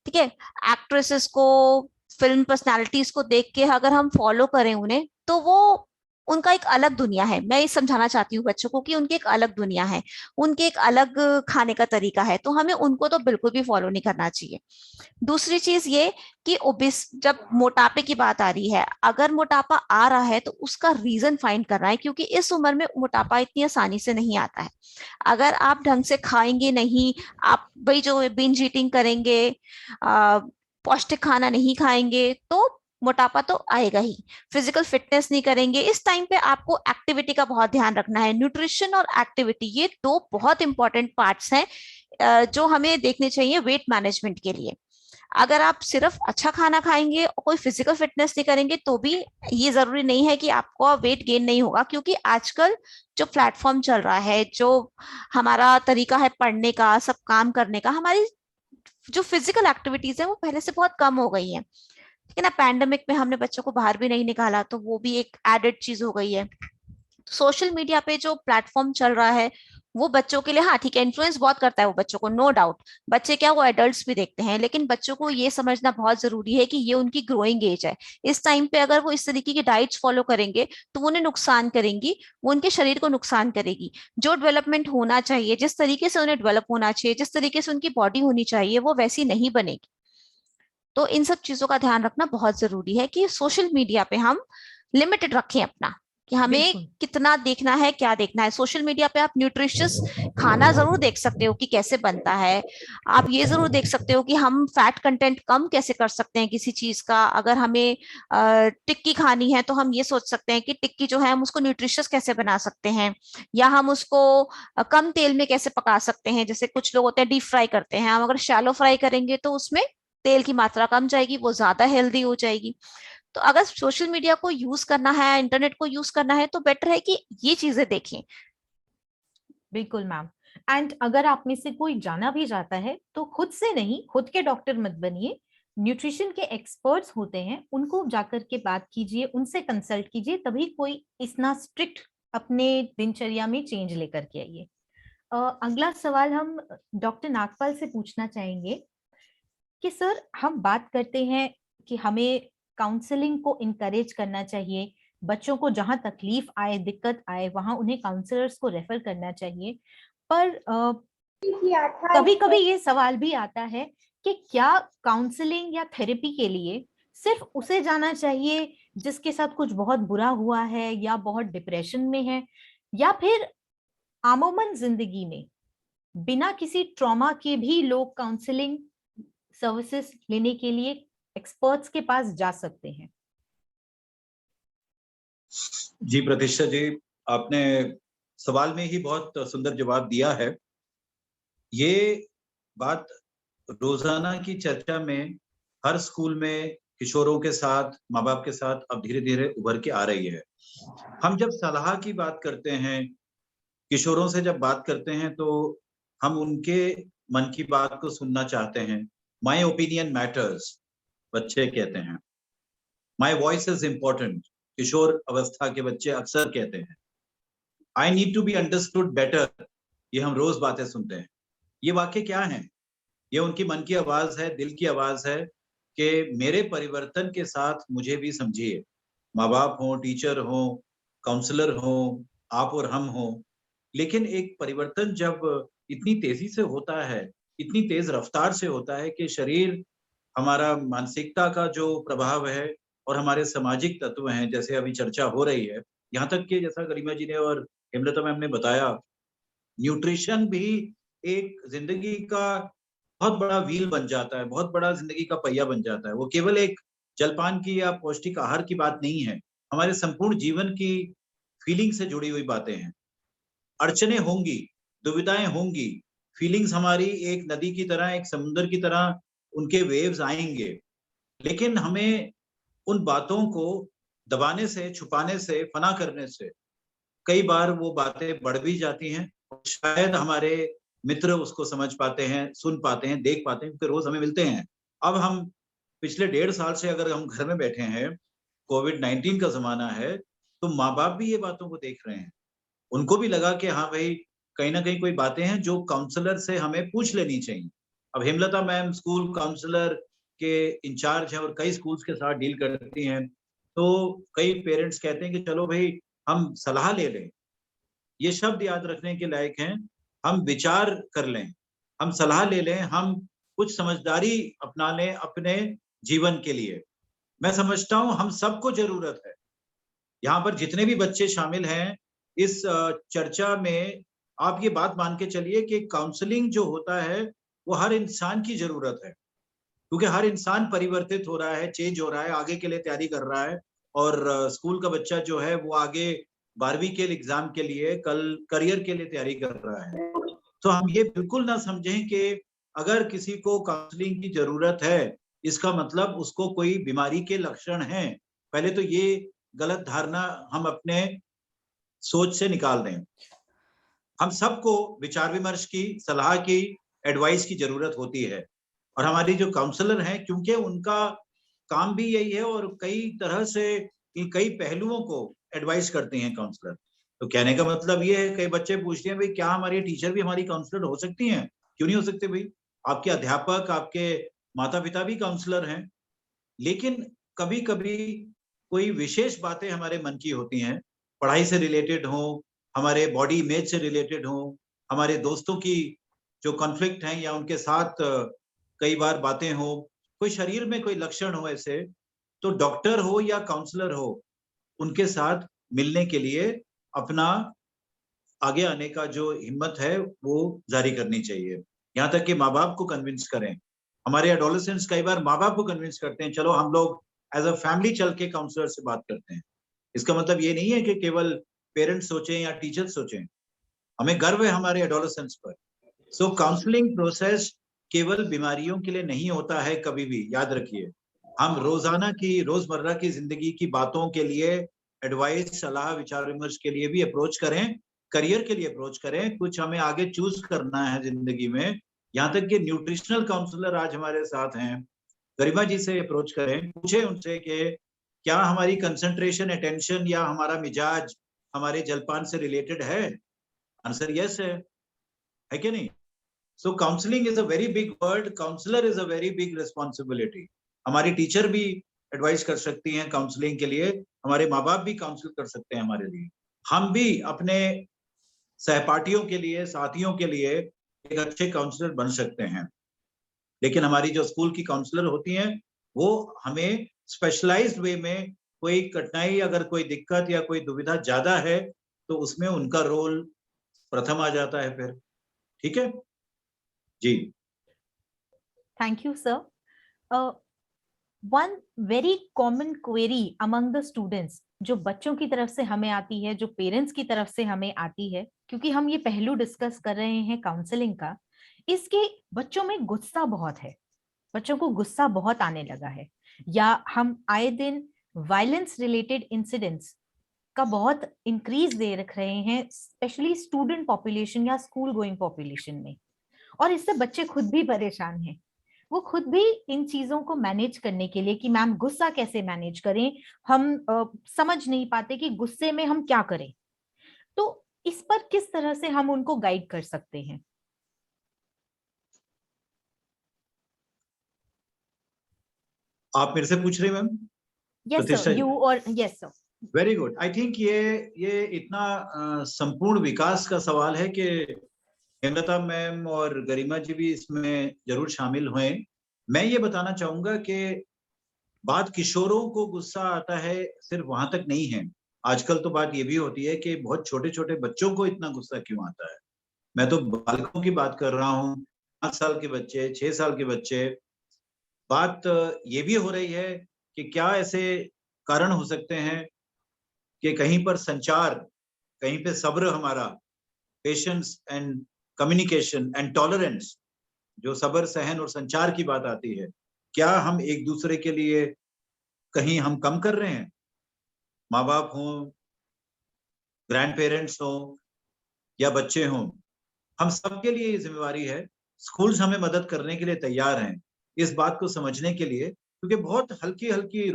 ठीक है, एक्ट्रेसेस को, फिल्म पर्सनालिटीज को देख के अगर हम फॉलो करें उन्हें, तो वो उनका एक अलग दुनिया है। मैं ये समझाना चाहती हूँ बच्चों को कि उनकी एक अलग दुनिया है, उनके एक अलग खाने का तरीका है, तो हमें उनको तो बिल्कुल भी फॉलो नहीं करना चाहिए। दूसरी चीज ये कि ओबिस, जब मोटापे की बात आ रही है, अगर मोटापा आ रहा है तो उसका रीजन फाइंड करना है, क्योंकि इस उम्र में मोटापा इतनी आसानी से नहीं आता है। अगर आप ढंग से खाएंगे नहीं, आप वही जो बिंज ईटिंग करेंगे, पौष्टिक खाना नहीं खाएंगे, तो मोटापा तो आएगा ही। फिजिकल फिटनेस नहीं करेंगे, इस टाइम पे आपको एक्टिविटी का बहुत ध्यान रखना है। न्यूट्रिशन और एक्टिविटी ये दो बहुत इंपॉर्टेंट पार्ट्स हैं जो हमें देखने चाहिए वेट मैनेजमेंट के लिए। अगर आप सिर्फ अच्छा खाना खाएंगे और कोई फिजिकल फिटनेस नहीं करेंगे तो भी ये जरूरी नहीं है कि आपको वेट गेन नहीं होगा, क्योंकि आजकल जो प्लेटफॉर्म चल रहा है, जो हमारा तरीका है पढ़ने का, सब काम करने का, हमारी जो फिजिकल एक्टिविटीज है वो पहले से बहुत कम हो गई है। ठीक है ना, पैंडेमिक में हमने बच्चों को बाहर भी नहीं निकाला, तो वो भी एक एडेड चीज हो गई है। सोशल मीडिया पे जो प्लेटफॉर्म चल रहा है वो बच्चों के लिए, हाँ ठीक है, इन्फ्लुएंस बहुत करता है वो बच्चों को, नो डाउट। बच्चे क्या, वो एडल्ट्स भी देखते हैं, लेकिन बच्चों को ये समझना बहुत जरूरी है कि ये उनकी ग्रोइंग एज है। इस टाइम पे अगर वो इस तरीके की डाइट्स फॉलो करेंगे तो वो उन्हें नुकसान करेंगी, वो उनके शरीर को नुकसान करेगी। जो डेवलपमेंट होना चाहिए, जिस तरीके से उन्हें डेवलप होना चाहिए, जिस तरीके से उनकी बॉडी होनी चाहिए, वो वैसी नहीं बनेगी। तो इन सब चीजों का ध्यान रखना बहुत जरूरी है कि सोशल मीडिया पे हम लिमिटेड रखें अपना, कि हमें बिल्कुल। कितना देखना है, क्या देखना है। सोशल मीडिया पे आप न्यूट्रिशियस खाना जरूर देख सकते हो कि कैसे बनता है, आप ये जरूर देख सकते हो कि हम फैट कंटेंट कम कैसे कर सकते हैं किसी चीज का। अगर हमें टिक्की खानी है तो हम ये सोच सकते हैं कि टिक्की जो है हम उसको न्यूट्रिशियस कैसे बना सकते हैं, या हम उसको कम तेल में कैसे पका सकते हैं। जैसे कुछ लोग होते हैं डीप फ्राई करते हैं, हम अगर शैलो फ्राई करेंगे तो उसमें तेल की मात्रा कम जाएगी, वो ज्यादा हेल्दी हो जाएगी। तो अगर सोशल मीडिया को यूज करना है, इंटरनेट को यूज करना है, तो बेटर है कि ये चीजें देखें। बिल्कुल मैम। एंड अगर आप में से कोई जाना भी जाता है तो खुद से नहीं, खुद के डॉक्टर मत बनिए। न्यूट्रिशन के एक्सपर्ट्स होते हैं, उनको जाकर के बात कीजिए, उनसे कंसल्ट कीजिए, तभी कोई इतना स्ट्रिक्ट अपने दिनचर्या में चेंज लेकर के आइए। अगला सवाल हम डॉक्टर नागपाल से पूछना चाहेंगे कि सर, हम बात करते हैं कि हमें काउंसलिंग को इनकरेज करना चाहिए, बच्चों को जहां तकलीफ आए, दिक्कत आए, वहां उन्हें काउंसलर्स को रेफर करना चाहिए। पर कभी कभी ये सवाल भी आता है कि क्या काउंसलिंग या थेरेपी के लिए सिर्फ उसे जाना चाहिए जिसके साथ कुछ बहुत बुरा हुआ है या बहुत डिप्रेशन में है, या फिर आमूमन जिंदगी में बिना किसी ट्रॉमा के भी लोग काउंसलिंग सर्विसेज लेने के लिए एक्सपर्ट्स के पास जा सकते हैं? जी प्रतिष्ठा जी, आपने सवाल में ही बहुत सुंदर जवाब दिया है। ये बात रोजाना की चर्चा में हर स्कूल में, किशोरों के साथ, माँ बाप के साथ अब धीरे धीरे उभर के आ रही है। हम जब सलाह की बात करते हैं, किशोरों से जब बात करते हैं, तो हम उनके मन की बात को सुनना चाहते हैं। माई ओपिनियन मैटर्स, बच्चे कहते हैं। माई वॉइस इज इम्पोर्टेंट, किशोर अवस्था के बच्चे अक्सर कहते हैं। I need to be understood better, ये हम रोज बातें सुनते हैं। ये वाक्य क्या है? ये उनकी मन की आवाज है, दिल की आवाज है कि मेरे परिवर्तन के साथ मुझे भी समझिए। माँ बाप हो, टीचर हो, काउंसलर हो, आप और हम हो, लेकिन एक परिवर्तन जब इतनी तेजी से होता है, इतनी तेज रफ्तार से होता है कि शरीर, हमारा मानसिकता का जो प्रभाव है और हमारे सामाजिक तत्व हैं, जैसे अभी चर्चा हो रही है, यहाँ तक कि जैसा गरिमा जी ने और हेमलता मैम ने बताया, न्यूट्रिशन भी एक जिंदगी का बहुत बड़ा व्हील बन जाता है, बहुत बड़ा जिंदगी का पहिया बन जाता है। वो केवल एक जलपान की या पौष्टिक आहार की बात नहीं है, हमारे संपूर्ण जीवन की फीलिंग से जुड़ी हुई बातें हैं। अड़चने होंगी, दुविधाएं होंगी, फीलिंग्स हमारी एक नदी की तरह, एक समुद्र की तरह उनके वेव्स आएंगे, लेकिन हमें उन बातों को दबाने से, छुपाने से, फना करने से कई बार वो बातें बढ़ भी जाती हैं। शायद हमारे मित्र उसको समझ पाते हैं, सुन पाते हैं, देख पाते हैं, क्योंकि रोज हमें मिलते हैं। अब हम पिछले 1.5 साल से अगर हम घर में बैठे हैं, कोविड-19 का ज़माना है, तो माँ-बाप भी ये बातों को देख रहे हैं। उनको भी लगा कि हाँ भाई, कहीं न कहीं कोई बातें हैं जो काउंसलर से हमें पूछ लेनी चाहिए। अब हेमलता मैम स्कूल काउंसलर के इंचार्ज हैं और कई स्कूल्स के साथ डील करती हैं, तो कई पेरेंट्स कहते हैं कि चलो भई, हम सलाह ले लें। ये शब्द याद रखने के लायक हैं, हम विचार कर लें, हम सलाह ले लें, हम कुछ समझदारी अपना लें अपने जीवन के लिए। मैं समझता हूँ हम सबको ज़रूरत है। यहाँ पर जितने भी बच्चे शामिल हैं, इस चर्चा में आप ये बात मान के चलिए कि काउंसलिंग जो होता है, वो हर इंसान की ज़रूरत है। क्योंकि हर इंसान परिवर्तित हो रहा है, चेंज हो रहा है, आगे के लिए तैयारी कर रहा है और स्कूल का बच्चा जो है वो आगे 12वीं के एग्ज़ाम के लिए, कल करियर के लिए तैयारी कर रहा है। तो हम ये बिल्कुल ना समझें कि अगर किसी को काउंसलिंग की ज़रूरत है, इसका मतलब उसको कोई बीमारी के लक्षण हैं। पहले तो ये गलत धारणा हम अपने सोच से निकाल दें। हम सबको विचार-विमर्श की, सलाह की, एडवाइस की ज़रूरत होती है और हमारी जो काउंसलर हैं, क्योंकि उनका काम भी यही है और कई तरह से इन कई पहलुओं को एडवाइस करते हैं काउंसलर। तो कहने का मतलब ये है, कई बच्चे पूछते हैं, भई क्या हमारी टीचर भी हमारी काउंसलर हो सकती हैं? क्यों नहीं हो सकते भई? आपके अध्यापक, आपके माता-पिता भी काउंसलर हैं। लेकिन कभी-कभी कोई विशेष बातें हमारे मन की होती हैं, पढ़ाई से रिलेटेड हों, हमारे बॉडी इमेज से रिलेटेड हों, हमारे दोस्तों की जो कॉन्फ्लिक्ट हैं या उनके साथ कई बार बातें हों, कोई शरीर में कोई लक्षण हो ऐसे, तो डॉक्टर हो या काउंसलर हो, उनके साथ मिलने के लिए अपना आगे आने का जो हिम्मत है, वो जारी करनी चाहिए। यहाँ तक कि माँ-बाप को कन्विंस करें। हमारे एडोलेसेंट्स कई बार माँ-बाप को कन्विंस करते हैं, चलो हम लोग एज़ अ फैमिली चल के काउंसलर से बात करते हैं। इसका मतलब ये नहीं है कि केवल पेरेंट्स सोचें या टीचर्स सोचें। हमें गर्व है हमारे एडोलेसेंट्स पर। सो काउंसलिंग प्रोसेस केवल बीमारियों के लिए नहीं होता है कभी भी, याद रखिए। हम रोज़ाना की, रोज़मर्रा की ज़िंदगी की बातों के लिए एडवाइस, सलाह, विचार-विमर्श के लिए भी अप्रोच करें, करियर के लिए अप्रोच करें, कुछ हमें आगे चूज़ करना है ज़िंदगी में। यहाँ तक कि न्यूट्रिशनल काउंसलर आज हमारे साथ हैं, गरिमा जी से अप्रोच करें, पूछें उनसे कि क्या हमारी कंसंट्रेशन, अटेंशन या हमारा मिजाज हमारे जलपान से रिलेटेड है? आंसर येस है कि नहीं? So counselling is a very big word, counsellor is a very big responsibility. हमारी टीचर भी एडवाइस कर सकती हैं काउंसलिंग के लिए, हमारे माँ-बाप भी काउंसल कर सकते हैं हमारे लिए। हम भी अपने सहपाठियों के लिए, साथियों के लिए एक अच्छे काउंसलर बन सकते हैं। लेकिन हमारी जो स्कूल की काउंसलर होती हैं, वो हमें स्पेशलाइज्ड वे में कोई कठिनाई, अगर कोई दिक्कत या कोई दुविधा ज़्यादा है, तो उसमें उनका रोल प्रथम आ जाता है फिर। ठीक है? जी। Thank you, sir. One very common query among the students, जो बच्चों की तरफ से हमें आती है, जो पेरेंट्स की तरफ से हमें आती है, क्योंकि हम ये पहलू डिस्कस कर रहे हैं काउंसलिंग का, इसके बच्चों में गुस्सा बहुत है, बच्चों को गुस्सा बहुत आने लगा है। या हम आए दिन वायलेंस रिलेटेड इंसिडेंट्स का बहुत इंक्रीज दे रख रहे हैं, स्पेशली स्टूडेंट पॉपुलेशन या स्कूल गोइंग पॉपुलेशन में। और इससे बच्चे खुद भी परेशान हैं, वो खुद भी इन चीजों को मैनेज करने के लिए कि मैम गुस्सा कैसे मैनेज करें, हम समझ नहीं पाते कि गुस्से में हम क्या करें। तो इस पर किस तरह से हम उनको गाइड कर सकते हैं? आप मेरे से पूछ रहे हैं मैम? यस प्रतिष्ठा सर, जी। यू और yes sir. Very good. I think ये इतना संपूर्ण विकास का सवाल है कि हेमलता मैम और गरिमा जी भी इसमें जरूर शामिल हुए। मैं ये बताना चाहूंगा कि बात किशोरों को गुस्सा आता है सिर्फ वहां तक नहीं है। आजकल तो बात ये भी होती है कि बहुत छोटे छोटे बच्चों को इतना गुस्सा क्यों आता है। मैं तो बालकों की बात कर रहा हूँ, 5 साल के बच्चे, 6 साल के बच्चे। बात ये भी हो रही है कि क्या ऐसे कारण हो सकते हैं कि कहीं पर संचार, कहीं पे सब्र, हमारा patience and communication and tolerance, जो सब्र, सहन और संचार की बात आती है, क्या हम एक दूसरे के लिए कहीं हम कम कर रहे हैं? माँ बाप हों, ग्रैंड पेरेंट्स हों या बच्चे हों, हम सबके लिए ये जिम्मेवारी है। स्कूल्स हमें मदद करने के लिए तैयार हैं इस बात को समझने के लिए, क्योंकि बहुत हल्की हल्की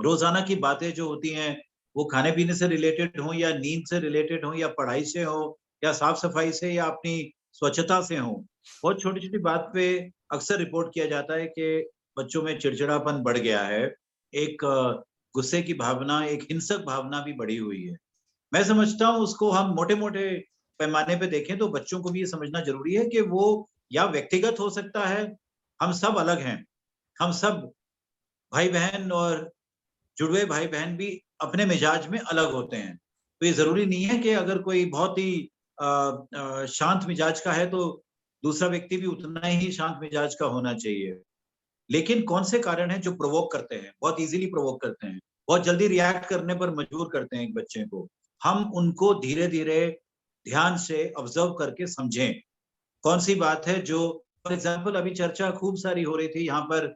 रोजाना की बातें जो होती हैं, वो खाने पीने से रिलेटेड हो या नींद से रिलेटेड हो या पढ़ाई से हो या साफ सफाई से या अपनी स्वच्छता से हो, बहुत छोटी छोटी बात पे अक्सर रिपोर्ट किया जाता है कि बच्चों में चिड़चिड़ापन बढ़ गया है, एक गुस्से की भावना, एक हिंसक भावना भी बढ़ी हुई है। मैं समझता हूँ उसको हम मोटे मोटे पैमाने पे देखें तो बच्चों को भी ये समझना जरूरी है कि वो या व्यक्तिगत हो सकता है, हम सब अलग हैं, हम सब भाई बहन और जुड़वे भाई बहन भी अपने मिजाज में अलग होते हैं। तो ये जरूरी नहीं है कि अगर कोई बहुत ही शांत मिजाज का है तो दूसरा व्यक्ति भी उतना ही शांत मिजाज का होना चाहिए। लेकिन कौन से कारण हैं जो प्रोवोक करते हैं, बहुत इजीली प्रोवोक करते हैं, बहुत जल्दी रिएक्ट करने पर मजबूर करते हैं एक बच्चे को? हम उनको धीरे धीरे ध्यान से ऑब्जर्व करके समझें कौन सी बात है जो, फॉर एग्जाम्पल अभी चर्चा खूब सारी हो रही थी यहाँ पर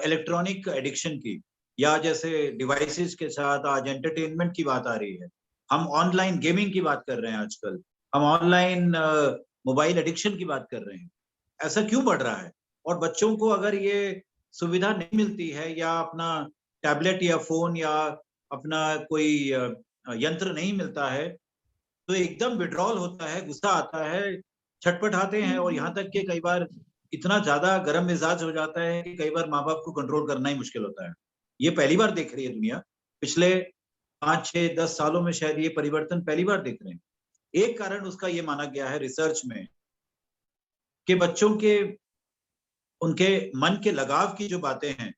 इलेक्ट्रॉनिक एडिक्शन की, या जैसे डिवाइसेस के साथ आज एंटरटेनमेंट की बात आ रही है, हम ऑनलाइन गेमिंग की बात कर रहे हैं आजकल, हम ऑनलाइन मोबाइल एडिक्शन की बात कर रहे हैं। ऐसा क्यों बढ़ रहा है? और बच्चों को अगर ये सुविधा नहीं मिलती है या अपना टैबलेट या फोन या अपना कोई यंत्र नहीं मिलता है, तो एकदम विड्रॉल होता है, गुस्सा आता है, छटपटाते हैं और यहाँ तक कि कई बार इतना ज्यादा गर्म मिजाज हो जाता है कि कई बार माँ बाप को कंट्रोल करना ही मुश्किल होता है। ये पहली बार देख रही है दुनिया, पिछले 5, 6, 10 सालों में शायद ये परिवर्तन पहली बार देख रहे हैं। एक कारण उसका ये माना गया है रिसर्च में कि बच्चों के उनके मन के लगाव की जो बातें हैं,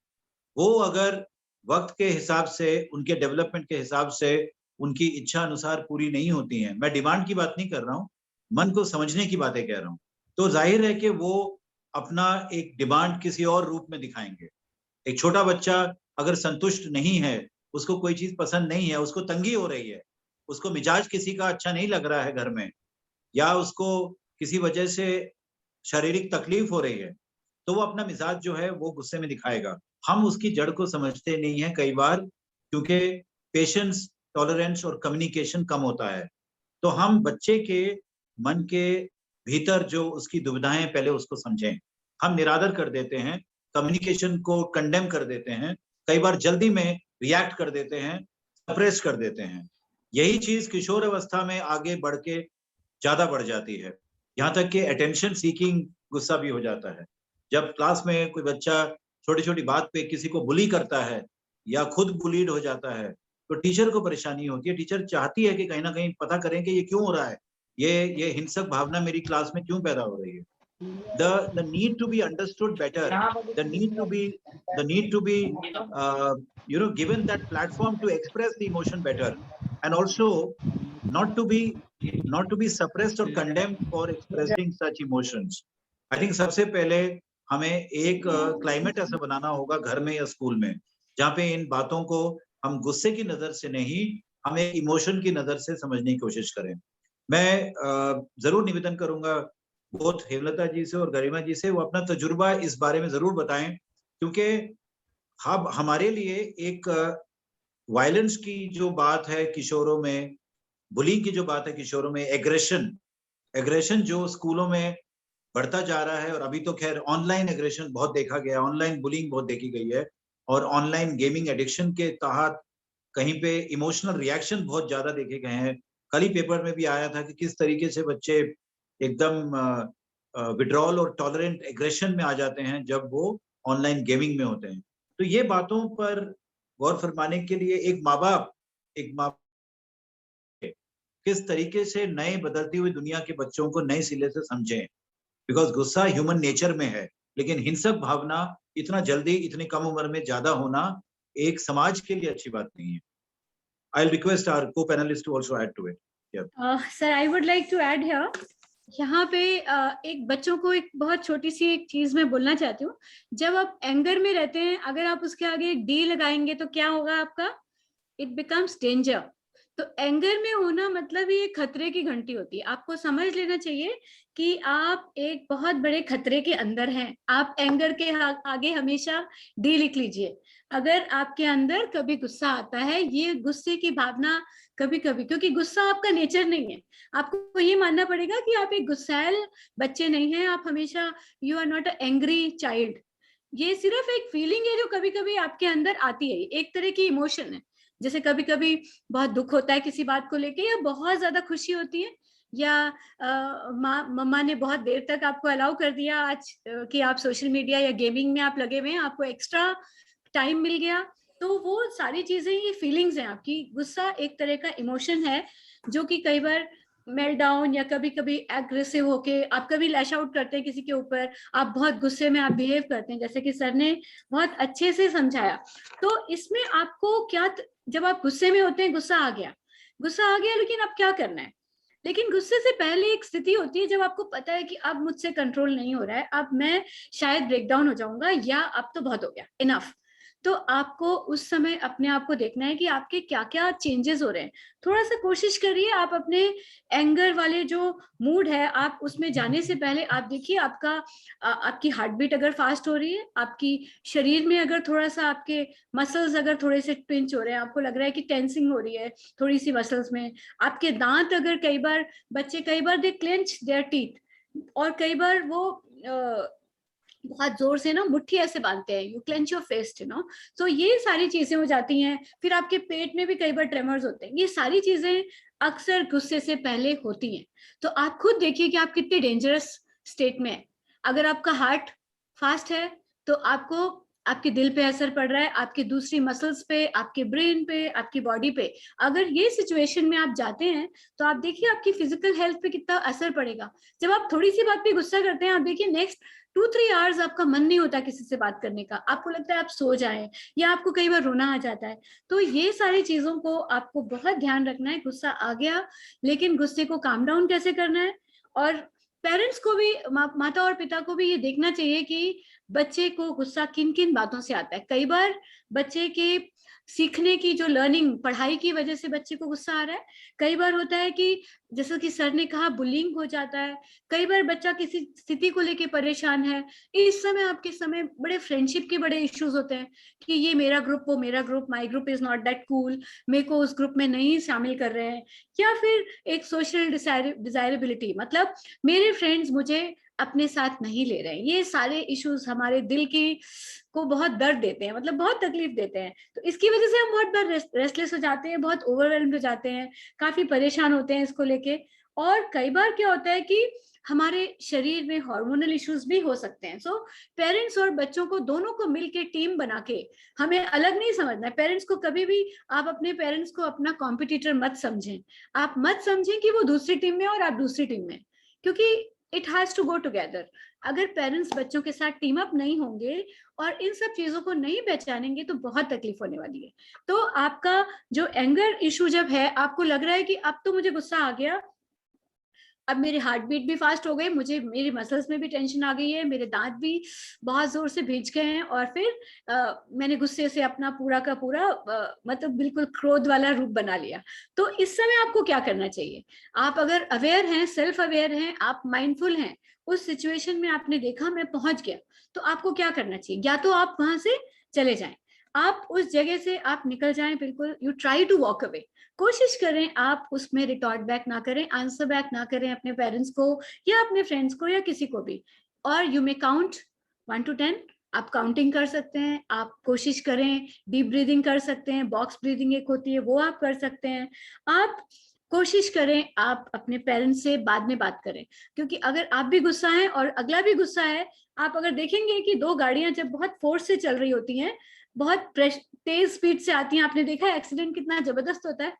वो अगर वक्त के हिसाब से, उनके डेवलपमेंट के हिसाब से, उनकी इच्छा अनुसार पूरी नहीं होती हैं, मैं डिमांड की बात नहीं कर रहा हूँ, मन को समझने की बातें कह रहा हूँ, तो जाहिर है कि वो अपना एक डिमांड किसी और रूप में दिखाएंगे। एक छोटा बच्चा अगर संतुष्ट नहीं है, उसको कोई चीज पसंद नहीं है, उसको तंगी हो रही है, उसको मिजाज किसी का अच्छा नहीं लग रहा है घर में, या उसको किसी वजह से शारीरिक तकलीफ हो रही है, तो वो अपना मिजाज जो है वो गुस्से में दिखाएगा। हम उसकी जड़ को समझते नहीं है कई बार, क्योंकि पेशेंस, टॉलरेंस और कम्युनिकेशन कम होता है। तो हम बच्चे के मन के भीतर जो उसकी दुविधाएं, पहले उसको समझें। हम निरादर कर देते हैं, कम्युनिकेशन को कंडेम कर देते हैं, कई बार जल्दी में रिएक्ट कर देते हैं, सप्रेस कर देते हैं। यही चीज किशोर अवस्था में आगे बढ़ के ज्यादा बढ़ जाती है, यहाँ तक कि अटेंशन सीकिंग गुस्सा भी हो जाता है। जब क्लास में कोई बच्चा छोटी छोटी बात पे किसी को बुली करता है या खुद बुलीड हो जाता है, तो टीचर को परेशानी होती है। टीचर चाहती है कि कहीं ना कहीं पता करें कि ये क्यों हो रहा है, ये हिंसक भावना मेरी क्लास में क्यों पैदा हो रही है। The need to be understood better, the need to be given that platform to express the emotion better, and also not to be suppressed or condemned for expressing such emotions. I think सबसे पहले हमें एक climate ऐसा बनाना होगा घर में या school में, जहाँ पे इन बातों को हम गुस्से की नजर से नहीं, हम एक इमोशन की नजर से समझने की कोशिश करें। मैं जरूर निवेदन करूंगा बोथ हेमलता जी से और गरिमा जी से, वो अपना तजुर्बा इस बारे में जरूर बताएं, क्योंकि अब हमारे लिए एक वायलेंस की जो बात है किशोरों में, बुलिंग की जो बात है किशोरों में, एग्रेशन जो स्कूलों में बढ़ता जा रहा है, और अभी तो खैर ऑनलाइन एग्रेशन बहुत देखा गया, ऑनलाइन बुलिंग बहुत देखी गई है, और ऑनलाइन गेमिंग एडिक्शन के तहत कहीं पे इमोशनल रिएक्शन बहुत ज्यादा देखे गए हैं। कल ही पेपर में भी आया था कि किस तरीके से बच्चे एकदम विड्रॉल और टॉलरेंट एग्रेशन में आ जाते हैं जब वो ऑनलाइन गेमिंग में होते हैं। तो ये बातों पर गौर फरमाने के लिए एक माँ बाप किस तरीके से नए बदलती हुई दुनिया के बच्चों को नए सिले से समझें, बिकॉज गुस्सा ह्यूमन नेचर में है, लेकिन हिंसक भावना इतना जल्दी इतनी कम उम्र में ज्यादा होना एक समाज के लिए अच्छी बात नहीं है। I'll request our co-panelists to also add to it. Sir, I would like to add here. यहाँ पे एक बच्चों को एक बहुत छोटी सी एक चीज मैं बोलना चाहती हूँ। जब आप एंगर में रहते हैं, अगर आप उसके आगे एक डी लगाएंगे तो क्या होगा आपका? It becomes danger. तो एंगर में होना मतलब ये खतरे की घंटी होती है। आपको समझ लेना चाहिए कि आप एक बहुत बड़े खतरे के अंदर हैं। आप एंगर के आगे हमेशा डी लिख लीजिए। अगर आपके अंदर कभी गुस्सा आता है, ये गुस्से की भावना कभी कभी, क्योंकि गुस्सा आपका नेचर नहीं है, आपको ये मानना पड़ेगा कि आप एक गुस्सैल बच्चे नहीं हैं। आप हमेशा, you are not a angry child. ये सिर्फ एक फीलिंग है जो कभी कभी आपके अंदर आती है, एक तरह की इमोशन है। जैसे कभी कभी बहुत दुख होता है किसी बात को लेके, या बहुत ज्यादा खुशी होती है, या मम्मा ने बहुत देर तक आपको अलाउ कर दिया आज कि आप सोशल मीडिया या गेमिंग में आप लगे हुए हैं, आपको एक्स्ट्रा टाइम मिल गया। तो वो सारी चीजें, ये फीलिंग्स हैं आपकी। गुस्सा एक तरह का इमोशन है जो कि कई बार मेल्ट डाउन या कभी कभी एग्रेसिव होके आप कभी लैश आउट करते हैं किसी के ऊपर, आप बहुत गुस्से में आप बिहेव करते हैं, जैसे कि सर ने बहुत अच्छे से समझाया। तो इसमें आपको क्या, जब आप गुस्से में होते हैं, गुस्सा आ गया, लेकिन अब क्या करना है? लेकिन गुस्से से पहले एक स्थिति होती है जब आपको पता है कि अब मुझसे कंट्रोल नहीं हो रहा है, अब मैं शायद ब्रेक डाउन हो जाऊंगा, या अब तो बहुत हो गया, इनफ। तो आपको उस समय अपने आप को देखना है कि आपके क्या क्या चेंजेस हो रहे हैं। थोड़ा सा कोशिश करिए, आप अपने एंगर वाले जो मूड है, आप उसमें जाने से पहले आप देखिए आपकी हार्ट बीट अगर फास्ट हो रही है, आपकी शरीर में अगर थोड़ा सा आपके मसल्स अगर थोड़े से पिंच हो रहे हैं, आपको लग रहा है कि टेंसिंग हो रही है थोड़ी सी मसल्स में, आपके दांत अगर कई बार दे क्लेंच देयर टीथ, और कई बार वो बहुत जोर से ना मुट्ठी ऐसे बांधते हैं, you clench your fist, you know. तो ये सारी चीजें हो जाती हैं। फिर आपके पेट में भी कई बार ट्रेमर्स होते हैं। ये सारी चीजें अक्सर गुस्से से पहले होती हैं। तो आप खुद देखिए कि आप कितने डेंजरस स्टेट में है। अगर आपका हार्ट फास्ट है तो आपको आपके दिल पे असर पड़ रहा है, आपके दूसरी मसल्स पे, आपके ब्रेन पे, आपकी बॉडी पे। अगर ये सिचुएशन में आप जाते हैं तो आप देखिए आपकी फिजिकल हेल्थ पे कितना असर पड़ेगा। जब आप थोड़ी सी बात पे गुस्सा करते हैं, आप देखिए नेक्स्ट 2-3 आवर्स आपका मन नहीं होता किसी से बात करने का, आपको लगता है आप सो जाएं, या आपको कई बार रोना आ जाता है। तो ये सारी चीजों को आपको बहुत ध्यान रखना है। गुस्सा आ गया, लेकिन गुस्से को काम डाउन कैसे करना है। और पेरेंट्स को भी, माता और पिता को भी ये देखना चाहिए कि बच्चे को गुस्सा किन किन बातों से आता है। कई बार बच्चे के सीखने की जो लर्निंग, पढ़ाई की वजह से बच्चे को गुस्सा आ रहा है। कई बार होता है कि जैसा कि सर ने कहा, बुलिंग हो जाता है। कई बार बच्चा किसी स्थिति को लेके परेशान है। इस समय आपके समय बड़े फ्रेंडशिप के बड़े इश्यूज होते हैं कि ये मेरा ग्रुप, वो मेरा group, my group is not that cool, मेरे को उस ग्रुप में नहीं शामिल कर रहे हैं। या फिर एक सोशल डिजायरेबिलिटी, मतलब मेरे फ्रेंड्स मुझे अपने साथ नहीं ले रहे हैं। ये सारे इश्यूज हमारे दिल की को बहुत दर्द देते हैं, मतलब बहुत तकलीफ देते हैं। तो इसकी वजह से हम बहुत बार रेस्टलेस हो जाते हैं, बहुत ओवरवेल्म्ड हो जाते हैं, काफी परेशान होते हैं इसको लेके। और कई बार क्या होता है कि हमारे शरीर में हार्मोनल इश्यूज भी हो सकते हैं। सो पेरेंट्स और बच्चों को दोनों को मिलके टीम बना के, हमें अलग नहीं समझना है। पेरेंट्स को कभी भी, आप अपने पेरेंट्स को अपना कॉम्पिटिटर मत समझें। आप मत समझें कि वो दूसरी टीम में और आप दूसरी टीम में, क्योंकि it has to go together. अगर पेरेंट्स बच्चों के साथ टीम अप नहीं होंगे और इन सब चीजों को नहीं पहचानेंगे तो बहुत तकलीफ होने वाली है। तो आपका जो एंगर इशू जब है, आपको लग रहा है कि अब तो मुझे गुस्सा आ गया, अब मेरे हार्ट बीट भी फास्ट हो गए, मुझे मेरे मसल्स में भी टेंशन आ गई है, मेरे दांत भी बहुत जोर से भींच गए हैं, और फिर मैंने गुस्से से अपना पूरा का पूरा मतलब बिल्कुल क्रोध वाला रूप बना लिया। तो इस समय आपको क्या करना चाहिए? आप अगर अवेयर हैं, सेल्फ अवेयर हैं, आप माइंडफुल हैं, उस सिचुएशन में आपने देखा मैं पहुंच गया, तो आपको क्या करना चाहिए? या तो आप वहां से चले जाएं, आप उस जगह से आप निकल जाएं, बिल्कुल you try to walk away, कोशिश करें आप उसमें रिटॉर्ट बैक ना करें, आंसर बैक ना करें अपने पेरेंट्स को या अपने फ्रेंड्स को या किसी को भी। और यू मे काउंट 1 to 10, आप काउंटिंग कर सकते हैं, आप कोशिश करें डीप ब्रीदिंग कर सकते हैं, बॉक्स ब्रीदिंग एक होती है वो आप कर सकते हैं। आप कोशिश करें आप अपने पेरेंट्स से बाद में बात करें, क्योंकि अगर आप भी गुस्सा हैं और अगला भी गुस्सा है, आप अगर देखेंगे कि दो गाड़ियां जब बहुत फोर्स से चल रही होती हैं, बहुत तेज स्पीड से आती हैं, आपने देखा है एक्सीडेंट कितना जबरदस्त होता है,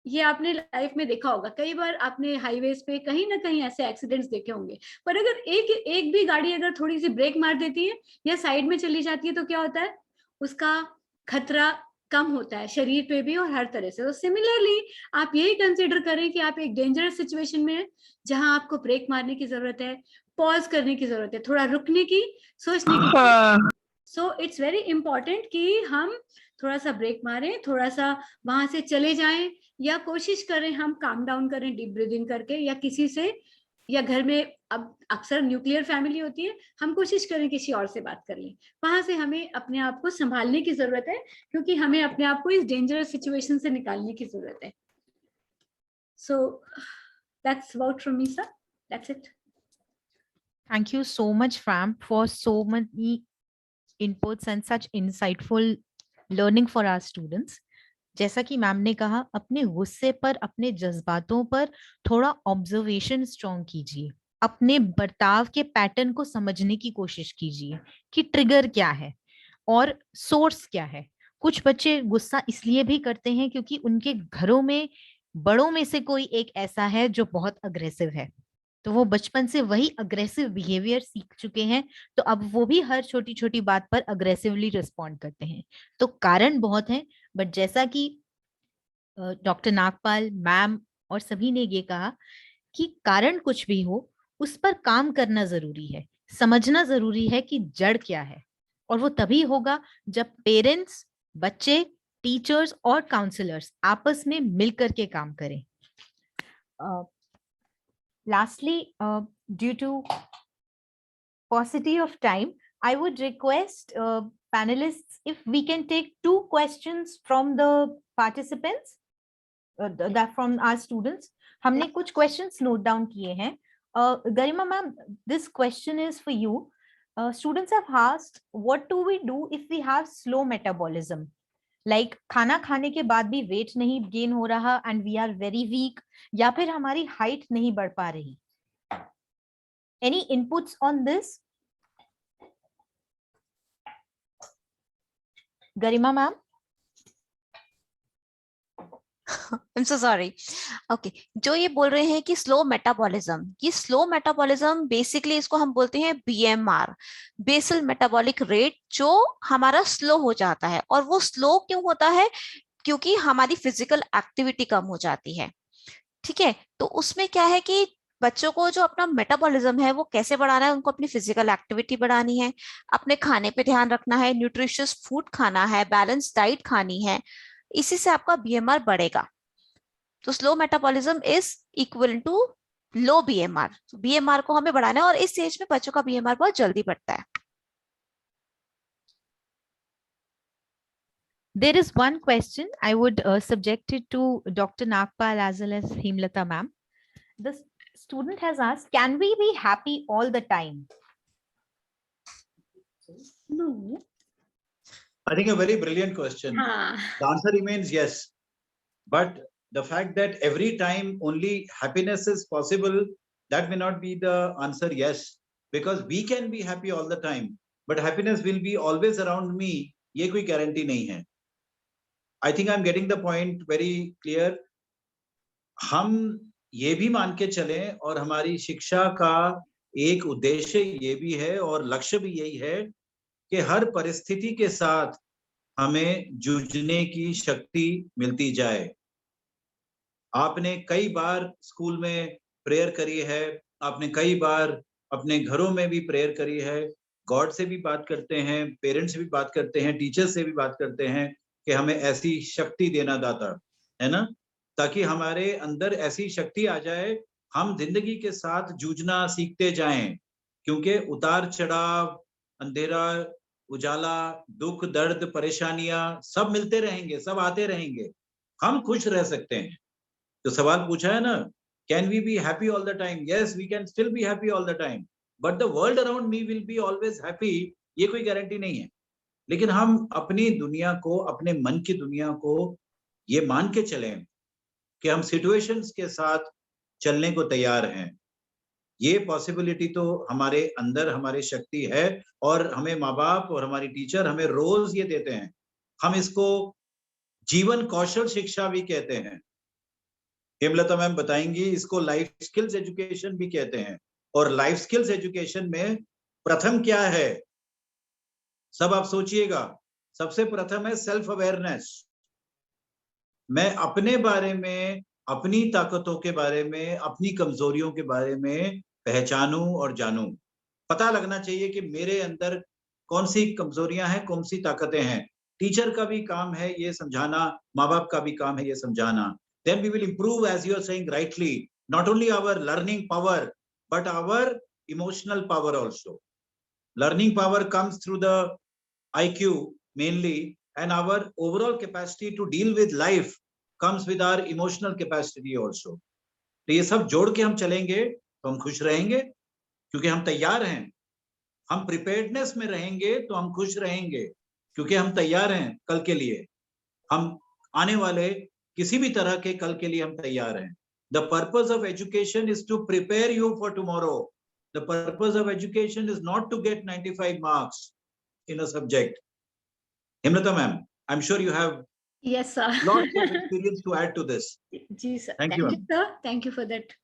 ये आपने लाइफ में देखा होगा, कई बार आपने हाईवेज पे कहीं ना कहीं ऐसे एक्सीडेंट्स देखे होंगे। पर अगर एक भी गाड़ी अगर थोड़ी सी ब्रेक मार देती है या साइड में चली जाती है तो क्या होता है, उसका खतरा कम होता है शरीर पे भी और हर तरह से। तो सिमिलरली आप यही कंसिडर करें कि आप एक डेंजरस सिचुएशन में हैं जहां आपको ब्रेक मारने की जरूरत है, पॉज करने की जरूरत है, थोड़ा रुकने की, सोचने की। सो इट्स वेरी इंपॉर्टेंट कि हम थोड़ा सा ब्रेक मारें, थोड़ा सा वहां से चले जाएं, या कोशिश करें हम काम डाउन करें डीप ब्रीदिंग करके, या किसी से, या घर में अब अक्सर न्यूक्लियर फैमिली होती है, हम कोशिश करें किसी और से बात कर लें। वहां से हमें अपने आप को संभालने की जरूरत है, क्योंकि हमें अपने आप को इस डेंजरस सिचुएशन से निकालने की जरूरत है। So that's about from me sir, that's it. Thank you so much, Fram, for so many inputs and such insightful learning for our students. जैसा कि मैम ने कहा, अपने गुस्से पर, अपने जज्बातों पर थोड़ा ऑब्जर्वेशन स्ट्रॉन्ग कीजिए, अपने बर्ताव के पैटर्न को समझने की कोशिश कीजिए कि ट्रिगर क्या है और सोर्स क्या है। कुछ बच्चे गुस्सा इसलिए भी करते हैं क्योंकि उनके घरों में बड़ों में से कोई एक ऐसा है जो बहुत अग्रेसिव है, तो वो बचपन से वही अग्रेसिव बिहेवियर सीख चुके हैं, तो अब वो भी हर छोटी छोटी बात पर अग्रेसिवली रिस्पॉन्ड करते हैं। तो कारण बहुत हैं, बट जैसा कि डॉक्टर नागपाल मैम और सभी ने ये कहा कि कारण कुछ भी हो उस पर काम करना जरूरी है, समझना जरूरी है कि जड़ क्या है, और वो तभी होगा जब पेरेंट्स, बच्चे, टीचर्स और काउंसलर्स आपस में मिलकर के काम करें। Lastly, due to paucity of time, I would request panelists if we can take 2 questions from the participants, that from our students. हमने कुछ questions note down किए हैं. Garima ma'am, this question is for you. Students have asked, what do we do if we have slow metabolism? Like खाना खाने के बाद भी wait नहीं गेन हो रहा and we are very weak, या फिर हमारी हाइट नहीं बढ़ पा रही। Any inputs on this? Garima ma'am? I'm so sorry. Okay, जो ये बोल रहे हैं कि स्लो मेटाबॉलिज्म, ये स्लो मेटाबॉलिज्म बेसिकली इसको हम बोलते हैं BMR, बेसल मेटाबॉलिक रेट, जो हमारा स्लो हो जाता है। और वो स्लो क्यों होता है? क्योंकि हमारी फिजिकल एक्टिविटी कम हो जाती है। ठीक है, तो उसमें क्या है कि बच्चों को जो अपना मेटाबॉलिज्म है वो कैसे बढ़ाना है, उनको अपनी फिजिकल एक्टिविटी बढ़ानी है, अपने खाने पे ध्यान रखना है, न्यूट्रिशियस फूड खाना है, बैलेंस डाइट खानी है, इसी से आपका BMR बढ़ेगा। तो slow metabolism is equal to low BMR। BMR को हमें बढ़ाना है, और इस एज में बच्चों का BMR बहुत जल्दी बढ़ता है। There is one question I would subject it to Dr. Nagpal as well as Hemlata ma'am. The student has asked, can we be happy all the time? No. I think a very brilliant question. The answer remains yes. But the fact that every time only happiness is possible, that may not be the answer yes. Because we can be happy all the time, but happiness will be always around me. ये कोई guarantee नहीं है. I think I'm getting the point very clear. हम ये भी मान के चलें, और हमारी शिक्षा का एक उद्देश्य ये भी है और लक्ष्य भी यही है कि हर परिस्थिति के साथ हमें जूझने की शक्ति मिलती जाए। आपने कई बार स्कूल में प्रेयर करी है, आपने कई बार अपने घरों में भी प्रेयर करी है, गॉड से भी बात करते हैं, पेरेंट्स से भी बात करते हैं, टीचर्स से भी बात करते हैं कि हमें ऐसी शक्ति देना दाता, है ना, ताकि हमारे अंदर ऐसी शक्ति आ जाए, हम जिंदगी के साथ जूझना सीखते जाएं। क्योंकि उतार चढ़ाव, अंधेरा, उजाला, दुख, दर्द, परेशानियां सब मिलते रहेंगे, सब आते रहेंगे, हम खुश रह सकते हैं। तो सवाल पूछा है ना, can we be happy all the time? Yes, we can still be happy all the time, but the world around me will be always happy, ये कोई गारंटी नहीं है। लेकिन हम अपनी दुनिया को, अपने मन की दुनिया को ये मान के चलें कि हम सिचुएशंस के साथ चलने को तैयार हैं। ये पॉसिबिलिटी तो हमारे अंदर, हमारी शक्ति है, और हमें माँ बाप और हमारी टीचर हमें रोज ये देते हैं। हम इसको जीवन कौशल शिक्षा भी कहते हैं। हेमलता मैम बताएंगी, इसको लाइफ स्किल्स एजुकेशन भी कहते हैं। और लाइफ स्किल्स एजुकेशन में प्रथम क्या है, सब आप सोचिएगा। सबसे प्रथम है सेल्फ अवेयरनेस। मैं अपने बारे में, अपनी ताकतों के बारे में, अपनी कमजोरियों के बारे में पहचानूं और जानूं। पता लगना चाहिए कि मेरे अंदर कौन सी कमजोरियां हैं, कौन सी ताकतें हैं। टीचर का भी काम है ये समझाना, माँ बाप का भी काम है ये समझाना। Then we will improve, as you are saying rightly, not only our learning power, but our emotional power also. Learning power comes through the IQ mainly, and our overall capacity to deal with life comes with our emotional capacity also. तो ये सब जोड़ के हम चलेंगे तो हम खुश रहेंगे, क्योंकि हम तैयार हैं। हम प्रिपेयर्डनेस में रहेंगे तो हम खुश रहेंगे, क्योंकि हम तैयार हैं कल के लिए। हम आने वाले किसी भी तरह के कल के लिए हम तैयार हैं। The purpose of education is to prepare you for tomorrow. The purpose of education is not to get 95 marks in a subject. Himlata ma'am, I'm sure you have Yes, sir. lots of experience to add to this. जी sir, Thank you, ma'am. sir. Thank you for that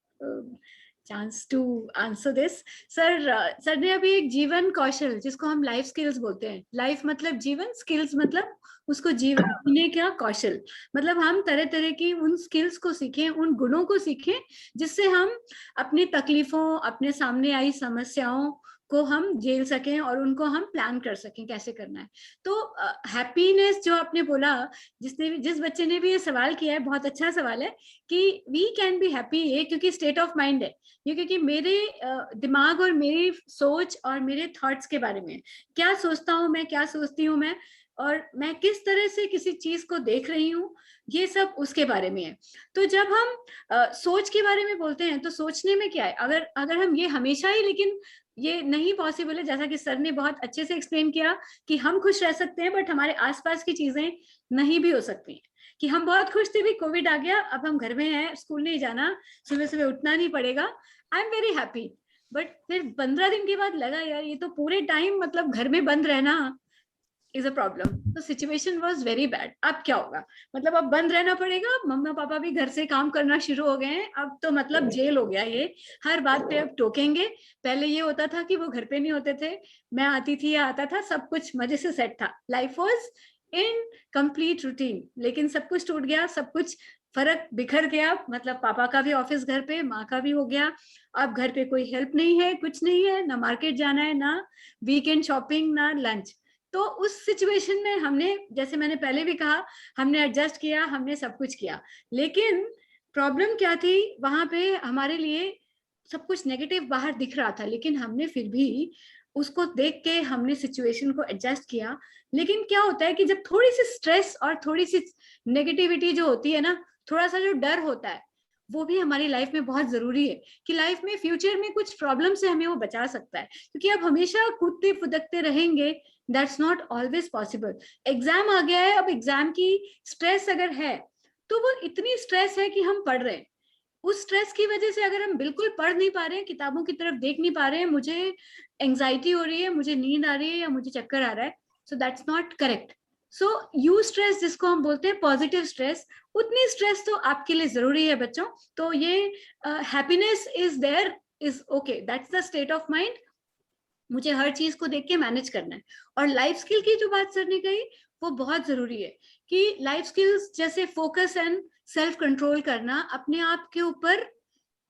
chance to answer this. Sir, sir ने अभी एक जीवन कौशल, जिसको हम life skills बोलते हैं, life मतलब जीवन, स्किल्स मतलब उसको जीने का कौशल, मतलब हम तरह तरह की उन स्किल्स को सीखें, उन गुणों को सीखें, जिससे हम अपनी तकलीफों, अपने सामने आई समस्याओं को हम झेल सकें और उनको हम प्लान कर सकें कैसे करना है। तो हैप्पीनेस जो आपने बोला, जिस बच्चे ने भी ये सवाल किया है, बहुत अच्छा सवाल है कि वी कैन बी हैप्पी, ये क्योंकि स्टेट ऑफ माइंड है, ये क्योंकि मेरे दिमाग और मेरी सोच और मेरे थॉट्स के बारे में, क्या सोचता हूँ मैं, क्या सोचती हूँ मैं, और मैं किस तरह से किसी चीज को देख रही हूँ, ये सब उसके बारे में है। तो जब हम सोच के बारे में बोलते हैं तो सोचने में क्या है, अगर हम ये हमेशा ही, लेकिन ये नहीं पॉसिबल है, जैसा कि सर ने बहुत अच्छे से एक्सप्लेन किया कि हम खुश रह सकते हैं, बट हमारे आसपास की चीजें नहीं भी हो सकती हैं। कि हम बहुत खुश थे, भी कोविड आ गया, अब हम घर में हैं, स्कूल नहीं जाना, सुबह सुबह उठना नहीं पड़ेगा, I am very happy. But फिर 15 दिन के बाद लगा यार ये तो पूरे टाइम मतलब घर में बंद रहना is a problem. तो सिचुएशन वाज वेरी बैड। अब क्या होगा, मतलब अब बंद रहना पड़ेगा, मम्मा पापा भी घर से काम करना शुरू हो गए हैं, अब तो मतलब जेल हो गया ये, हर बात पे अब टोकेंगे। पहले ये होता था कि वो घर पे नहीं होते थे, मैं आती थी या आता था, सब कुछ मजे से सेट था, life was in complete routine. लेकिन सब कुछ टूट गया, सब कुछ फर्क बिखर गया, मतलब पापा का भी ऑफिस घर पे, माँ का भी हो गया, अब घर पे कोई हेल्प नहीं है, कुछ नहीं है, ना मार्केट जाना है, ना वीकेंड शॉपिंग, ना लंच। तो उस सिचुएशन में हमने, जैसे मैंने पहले भी कहा, हमने एडजस्ट किया, हमने सब कुछ किया। लेकिन प्रॉब्लम क्या थी, वहां पे हमारे लिए सब कुछ नेगेटिव बाहर दिख रहा था, लेकिन हमने फिर भी उसको देख के हमने सिचुएशन को एडजस्ट किया। लेकिन क्या होता है कि जब थोड़ी सी स्ट्रेस और थोड़ी सी नेगेटिविटी जो होती है ना, थोड़ा सा जो डर होता है, वो भी हमारी लाइफ में बहुत जरूरी है कि लाइफ में फ्यूचर में कुछ प्रॉब्लम से हमें वो बचा सकता है। क्योंकि अब हमेशा कूदते फुदकते रहेंगे, that's not always possible. Exam आ गया है, अब एग्जाम की स्ट्रेस अगर है तो वो इतनी स्ट्रेस है कि हम पढ़ रहे हैं, उस स्ट्रेस की वजह से अगर हम बिल्कुल पढ़ नहीं पा रहे हैं, किताबों की तरफ देख नहीं पा रहे हैं, मुझे एंजाइटी हो रही है, मुझे नींद आ रही है या मुझे चक्कर आ रहा है, so that's not correct. So you stress, जिसको हम बोलते हैं पॉजिटिव स्ट्रेस, उतनी स्ट्रेस तो आपके लिए जरूरी है बच्चों। तो ये happiness is there, is okay, that's the state of mind. मुझे हर चीज को देख के मैनेज करना है। और लाइफ स्किल की जो बात सर ने कही, वो बहुत जरूरी है कि लाइफ स्किल्स जैसे फोकस एंड सेल्फ कंट्रोल करना, अपने आप के ऊपर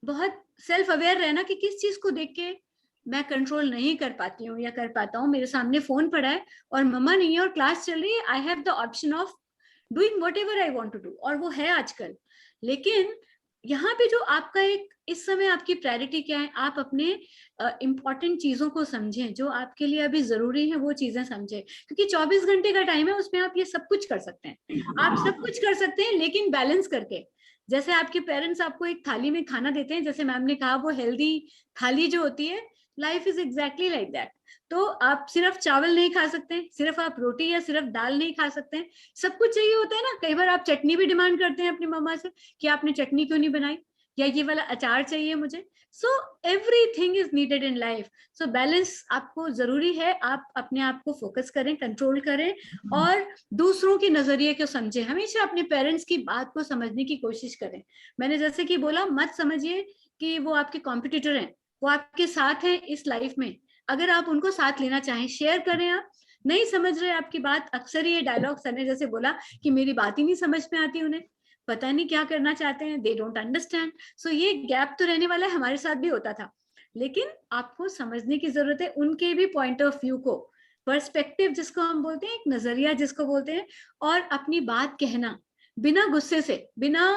बहुत सेल्फ अवेयर रहना कि किस चीज को देख के मैं कंट्रोल नहीं कर पाती हूँ या कर पाता हूँ। मेरे सामने फोन पड़ा है और मम्मा नहीं है और क्लास चल रही है, I have the option of doing whatever I want to do, और वो है आजकल। लेकिन यहाँ पे जो आपका एक इस समय आपकी प्रायोरिटी क्या है, आप अपने इम्पोर्टेंट चीजों को समझें, जो आपके लिए अभी जरूरी है वो चीजें समझें, क्योंकि 24 घंटे का टाइम है, उसमें आप ये सब कुछ कर सकते हैं, आप सब कुछ कर सकते हैं, लेकिन बैलेंस करके। जैसे आपके पेरेंट्स आपको एक थाली में खाना देते हैं, जैसे मैम ने कहा वो हेल्दी थाली जो होती है, life is exactly like that. तो आप सिर्फ चावल नहीं खा सकते, सिर्फ आप रोटी या सिर्फ दाल नहीं खा सकते, सब कुछ चाहिए होता है ना। कई बार आप चटनी भी डिमांड करते हैं अपनी मम्मा से कि आपने चटनी क्यों नहीं बनाई, या ये वाला अचार चाहिए मुझे। So everything is needed in life. So balance आपको जरूरी है, आप अपने आप को फोकस करें, कंट्रोल करें, और दूसरों के नजरिए को समझें। हमेशा अपने पेरेंट्स की बात को समझने की कोशिश करें। मैंने जैसे कि बोला, मत समझिए कि वो आपके कॉम्पिटिटर हैं, वो आपके साथ हैं इस लाइफ में। अगर आप उनको साथ लेना चाहें, शेयर करें। आप नहीं समझ रहे आपकी बात, अक्सर ये डायलॉग सर ने जैसे बोला कि मेरी बात ही नहीं समझ में आती, उन्हें पता नहीं क्या करना चाहते हैं, दे डोंट अंडरस्टैंड। सो ये गैप तो रहने वाला है, हमारे साथ भी होता था, लेकिन आपको समझने की जरूरत है उनके भी पॉइंट ऑफ व्यू को, पर्सपेक्टिव जिसको हम बोलते हैं, एक नजरिया जिसको बोलते हैं, और अपनी बात कहना बिना गुस्से से, बिना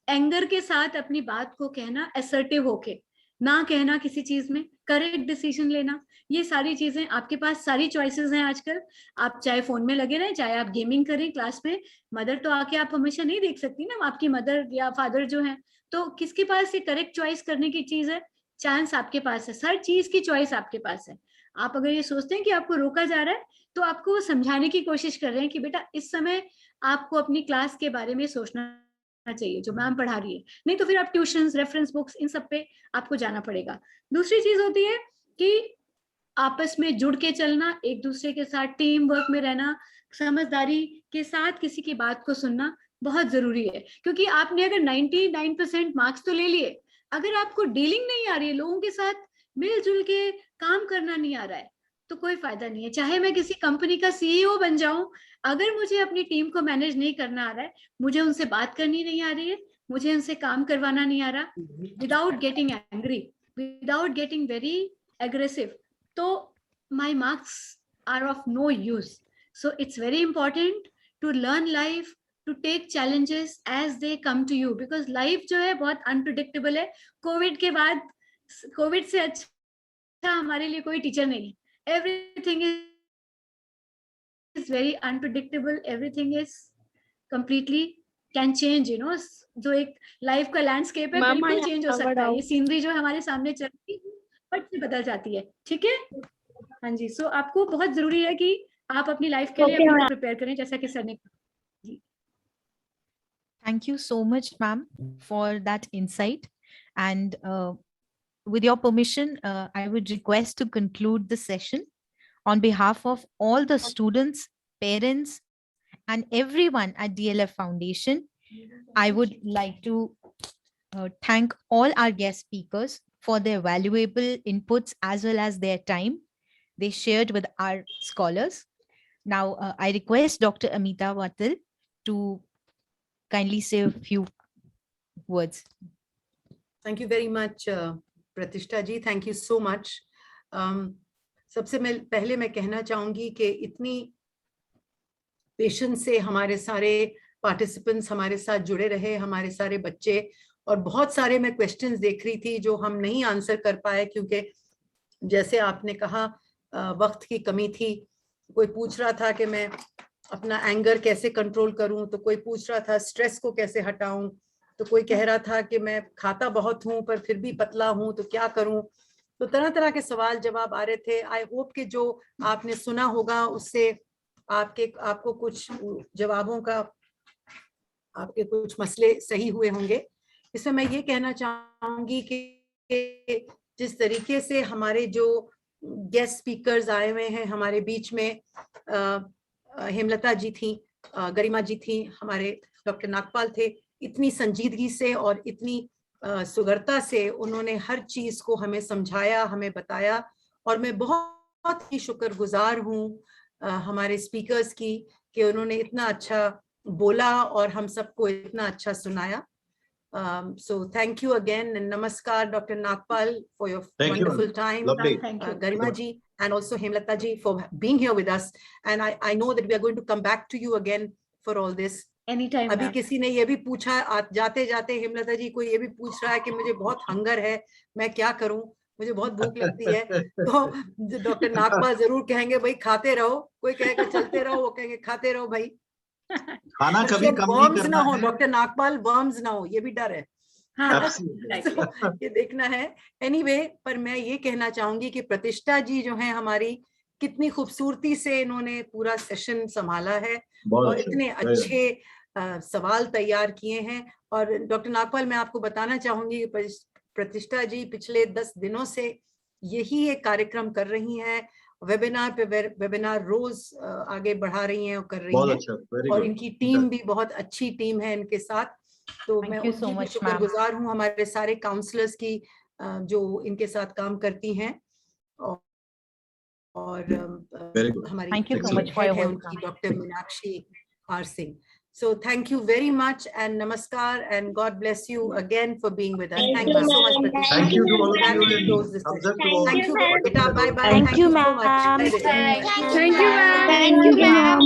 एंगर के साथ अपनी बात को कहना, असर्टिव होके ना कहना किसी चीज में, करेक्ट डिसीजन लेना। ये सारी चीजें आपके पास, सारी चॉइसेस हैं आजकल। आप चाहे फोन में लगे रहें, चाहे आप गेमिंग करें क्लास में, मदर तो आके आप हमेशा नहीं देख सकती ना, आपकी मदर या फादर जो है, तो किसके पास ये करेक्ट चॉइस करने की चीज है? चांस आपके पास है, हर चीज की चॉइस आपके पास है। आप अगर ये सोचते हैं कि आपको रोका जा रहा है, तो आपको वो समझाने की कोशिश कर रहे हैं कि बेटा इस समय आपको अपनी क्लास के बारे में सोचना चाहिए जो मैम पढ़ा रही है, नहीं तो फिर आप ट्यूशंस, रेफरेंस बुक्स, इन सब पे आपको जाना पड़ेगा। दूसरी चीज होती है कि आपस में जुड़ के चलना, एक दूसरे के साथ टीम वर्क में रहना, समझदारी के साथ किसी की बात को सुनना बहुत जरूरी है। क्योंकि आपने अगर 99% मार्क्स तो ले लिए, अगर आपको डीलिंग नहीं आ रही है, लोगों के साथ मिलजुल के काम करना नहीं आ रहा है, तो कोई फायदा नहीं है। चाहे मैं किसी कंपनी का सीईओ बन जाऊं, अगर मुझे अपनी टीम को मैनेज नहीं करना आ रहा है, मुझे उनसे बात करनी नहीं आ रही है, मुझे उनसे काम करवाना नहीं आ रहा, without getting angry, without getting very aggressive, तो my marks are of no use. So it's very important to learn life, to take challenges as they come to you, because life जो है बहुत unpredictable है। Covid के बाद, Covid से अच्छा हमारे लिए कोई टीचर नहीं है। Everything is very unpredictable, everything is completely can change, you know। जो एक लाइफ का लैंडस्केप है, Ma'am, बिल्कुल I चेंज हो have a सकता है। ये doubt. सीनरी जो हमारे सामने चल रही है, फट से बदल जाती है, ठीक है। हाँ जी, सो आपको बहुत जरूरी है कि आप अपनी लाइफ के लिए Okay, अपने ma'am. को प्रिपेयर करें, जैसा कि सर ने कहा। Thank you so much, ma'am, for that insight. And with your permission, I would request to conclude the session on behalf of all the students, parents, and everyone at DLF Foundation. I would like to thank all our guest speakers for their valuable inputs as well as their time they shared with our scholars. Now, I request Dr. Amita Vatil to kindly say a few words. Thank you very much, Pratishta ji. Thank you so much. सबसे पहले मैं कहना चाहूंगी कि इतनी patience से हमारे सारे पार्टिसिपेंट्स हमारे साथ जुड़े रहे, हमारे सारे बच्चे, और बहुत सारे मैं क्वेश्चंस देख रही थी जो हम नहीं आंसर कर पाए, क्योंकि जैसे आपने कहा वक्त की कमी थी। कोई पूछ रहा था कि मैं अपना एंगर कैसे कंट्रोल करूं, तो कोई पूछ रहा था स्ट्रेस को कैसे हटाऊं, तो कोई कह रहा था कि मैं खाता बहुत हूं पर फिर भी पतला हूं तो क्या करूं। तो तरह तरह के सवाल जवाब आ रहे थे। आई होप कि जो आपने सुना होगा उससे आपको कुछ जवाबों का, आपके कुछ मसले सही हुए होंगे। इसमें मैं ये कहना चाहूंगी कि जिस तरीके से हमारे जो गेस्ट स्पीकर्स आए हुए हैं हमारे बीच में, हेमलता जी थी, गरिमा जी थी, हमारे डॉक्टर नागपाल थे, इतनी संजीदगी से और इतनी सुगरता से उन्होंने हर चीज को हमें समझाया, हमें बताया, और मैं बहुत ही शुक्रगुजार हूँ हमारे स्पीकर्स की कि उन्होंने इतना अच्छा बोला और हम सबको इतना अच्छा सुनाया। So thank you again, and namaskar, Dr. Nagpal, for your wonderful time. Lovely. Thank you. Garima ji and also Hemlata ji for being here with us. And I know that we are going to come back to you again for all this. anytime, अभी ma'am. किसी ने ये भी पूछा जाते जाते, हेमलता जी कोई ये भी पूछ रहा है कि मुझे बहुत हंगर है, मैं क्या करूं, मुझे बहुत भूख लगती है। तो डॉक्टर नागपाल जरूर कहेंगे भाई खाते रहो, कोई कहेगा चलते रहो, वो कहेंगे खाते रहो भाई। खाना कभी कम नहीं वर्म्स करना ना हो है। डॉक्टर नागपाल, वर्म्स ना हो, ये भी डर है। हाँ, Absolutely. So, ये देखना है। एनीवे, पर मैं ये कहना चाहूंगी कि प्रतिष्ठा जी जो है हमारी, कितनी खूबसूरती से इन्होंने पूरा सेशन संभाला है बहुत और अच्छा, इतने very nice. अच्छे सवाल तैयार किए हैं। और डॉक्टर नागपाल, मैं आपको बताना चाहूंगी कि प्रतिष्ठा जी पिछले 10 दिनों से यही एक कार्यक्रम कर रही हैं, वेबिनार पे वेबिनार रोज आगे बढ़ा रही हैं और कर रही बहुत हैं, अच्छा, very और good. इनकी टीम भी बहुत अच्छी टीम है इनके साथ। तो Thank मैं you so उनकी भी much, ma'am. शुक्रगुजार हूँ, हमारे सारे काउंसलर्स की जो इनके साथ काम करती हैं, और Very good. हमारी Thank you so Excellent. much for head your है words, उनकी ma'am. Doctor Meenakshi R Singh. So thank you very much and namaskar and God bless you again for being with us. Thank you so much, Pratishtha. Thank you to all of Glad you to and close this thumbs session. up to all. Thank you, Wonderful beta. Bye bye. episode. Thank you so much. ma'am. Bye, beta. Thank you, ma'am. Thank you, ma'am.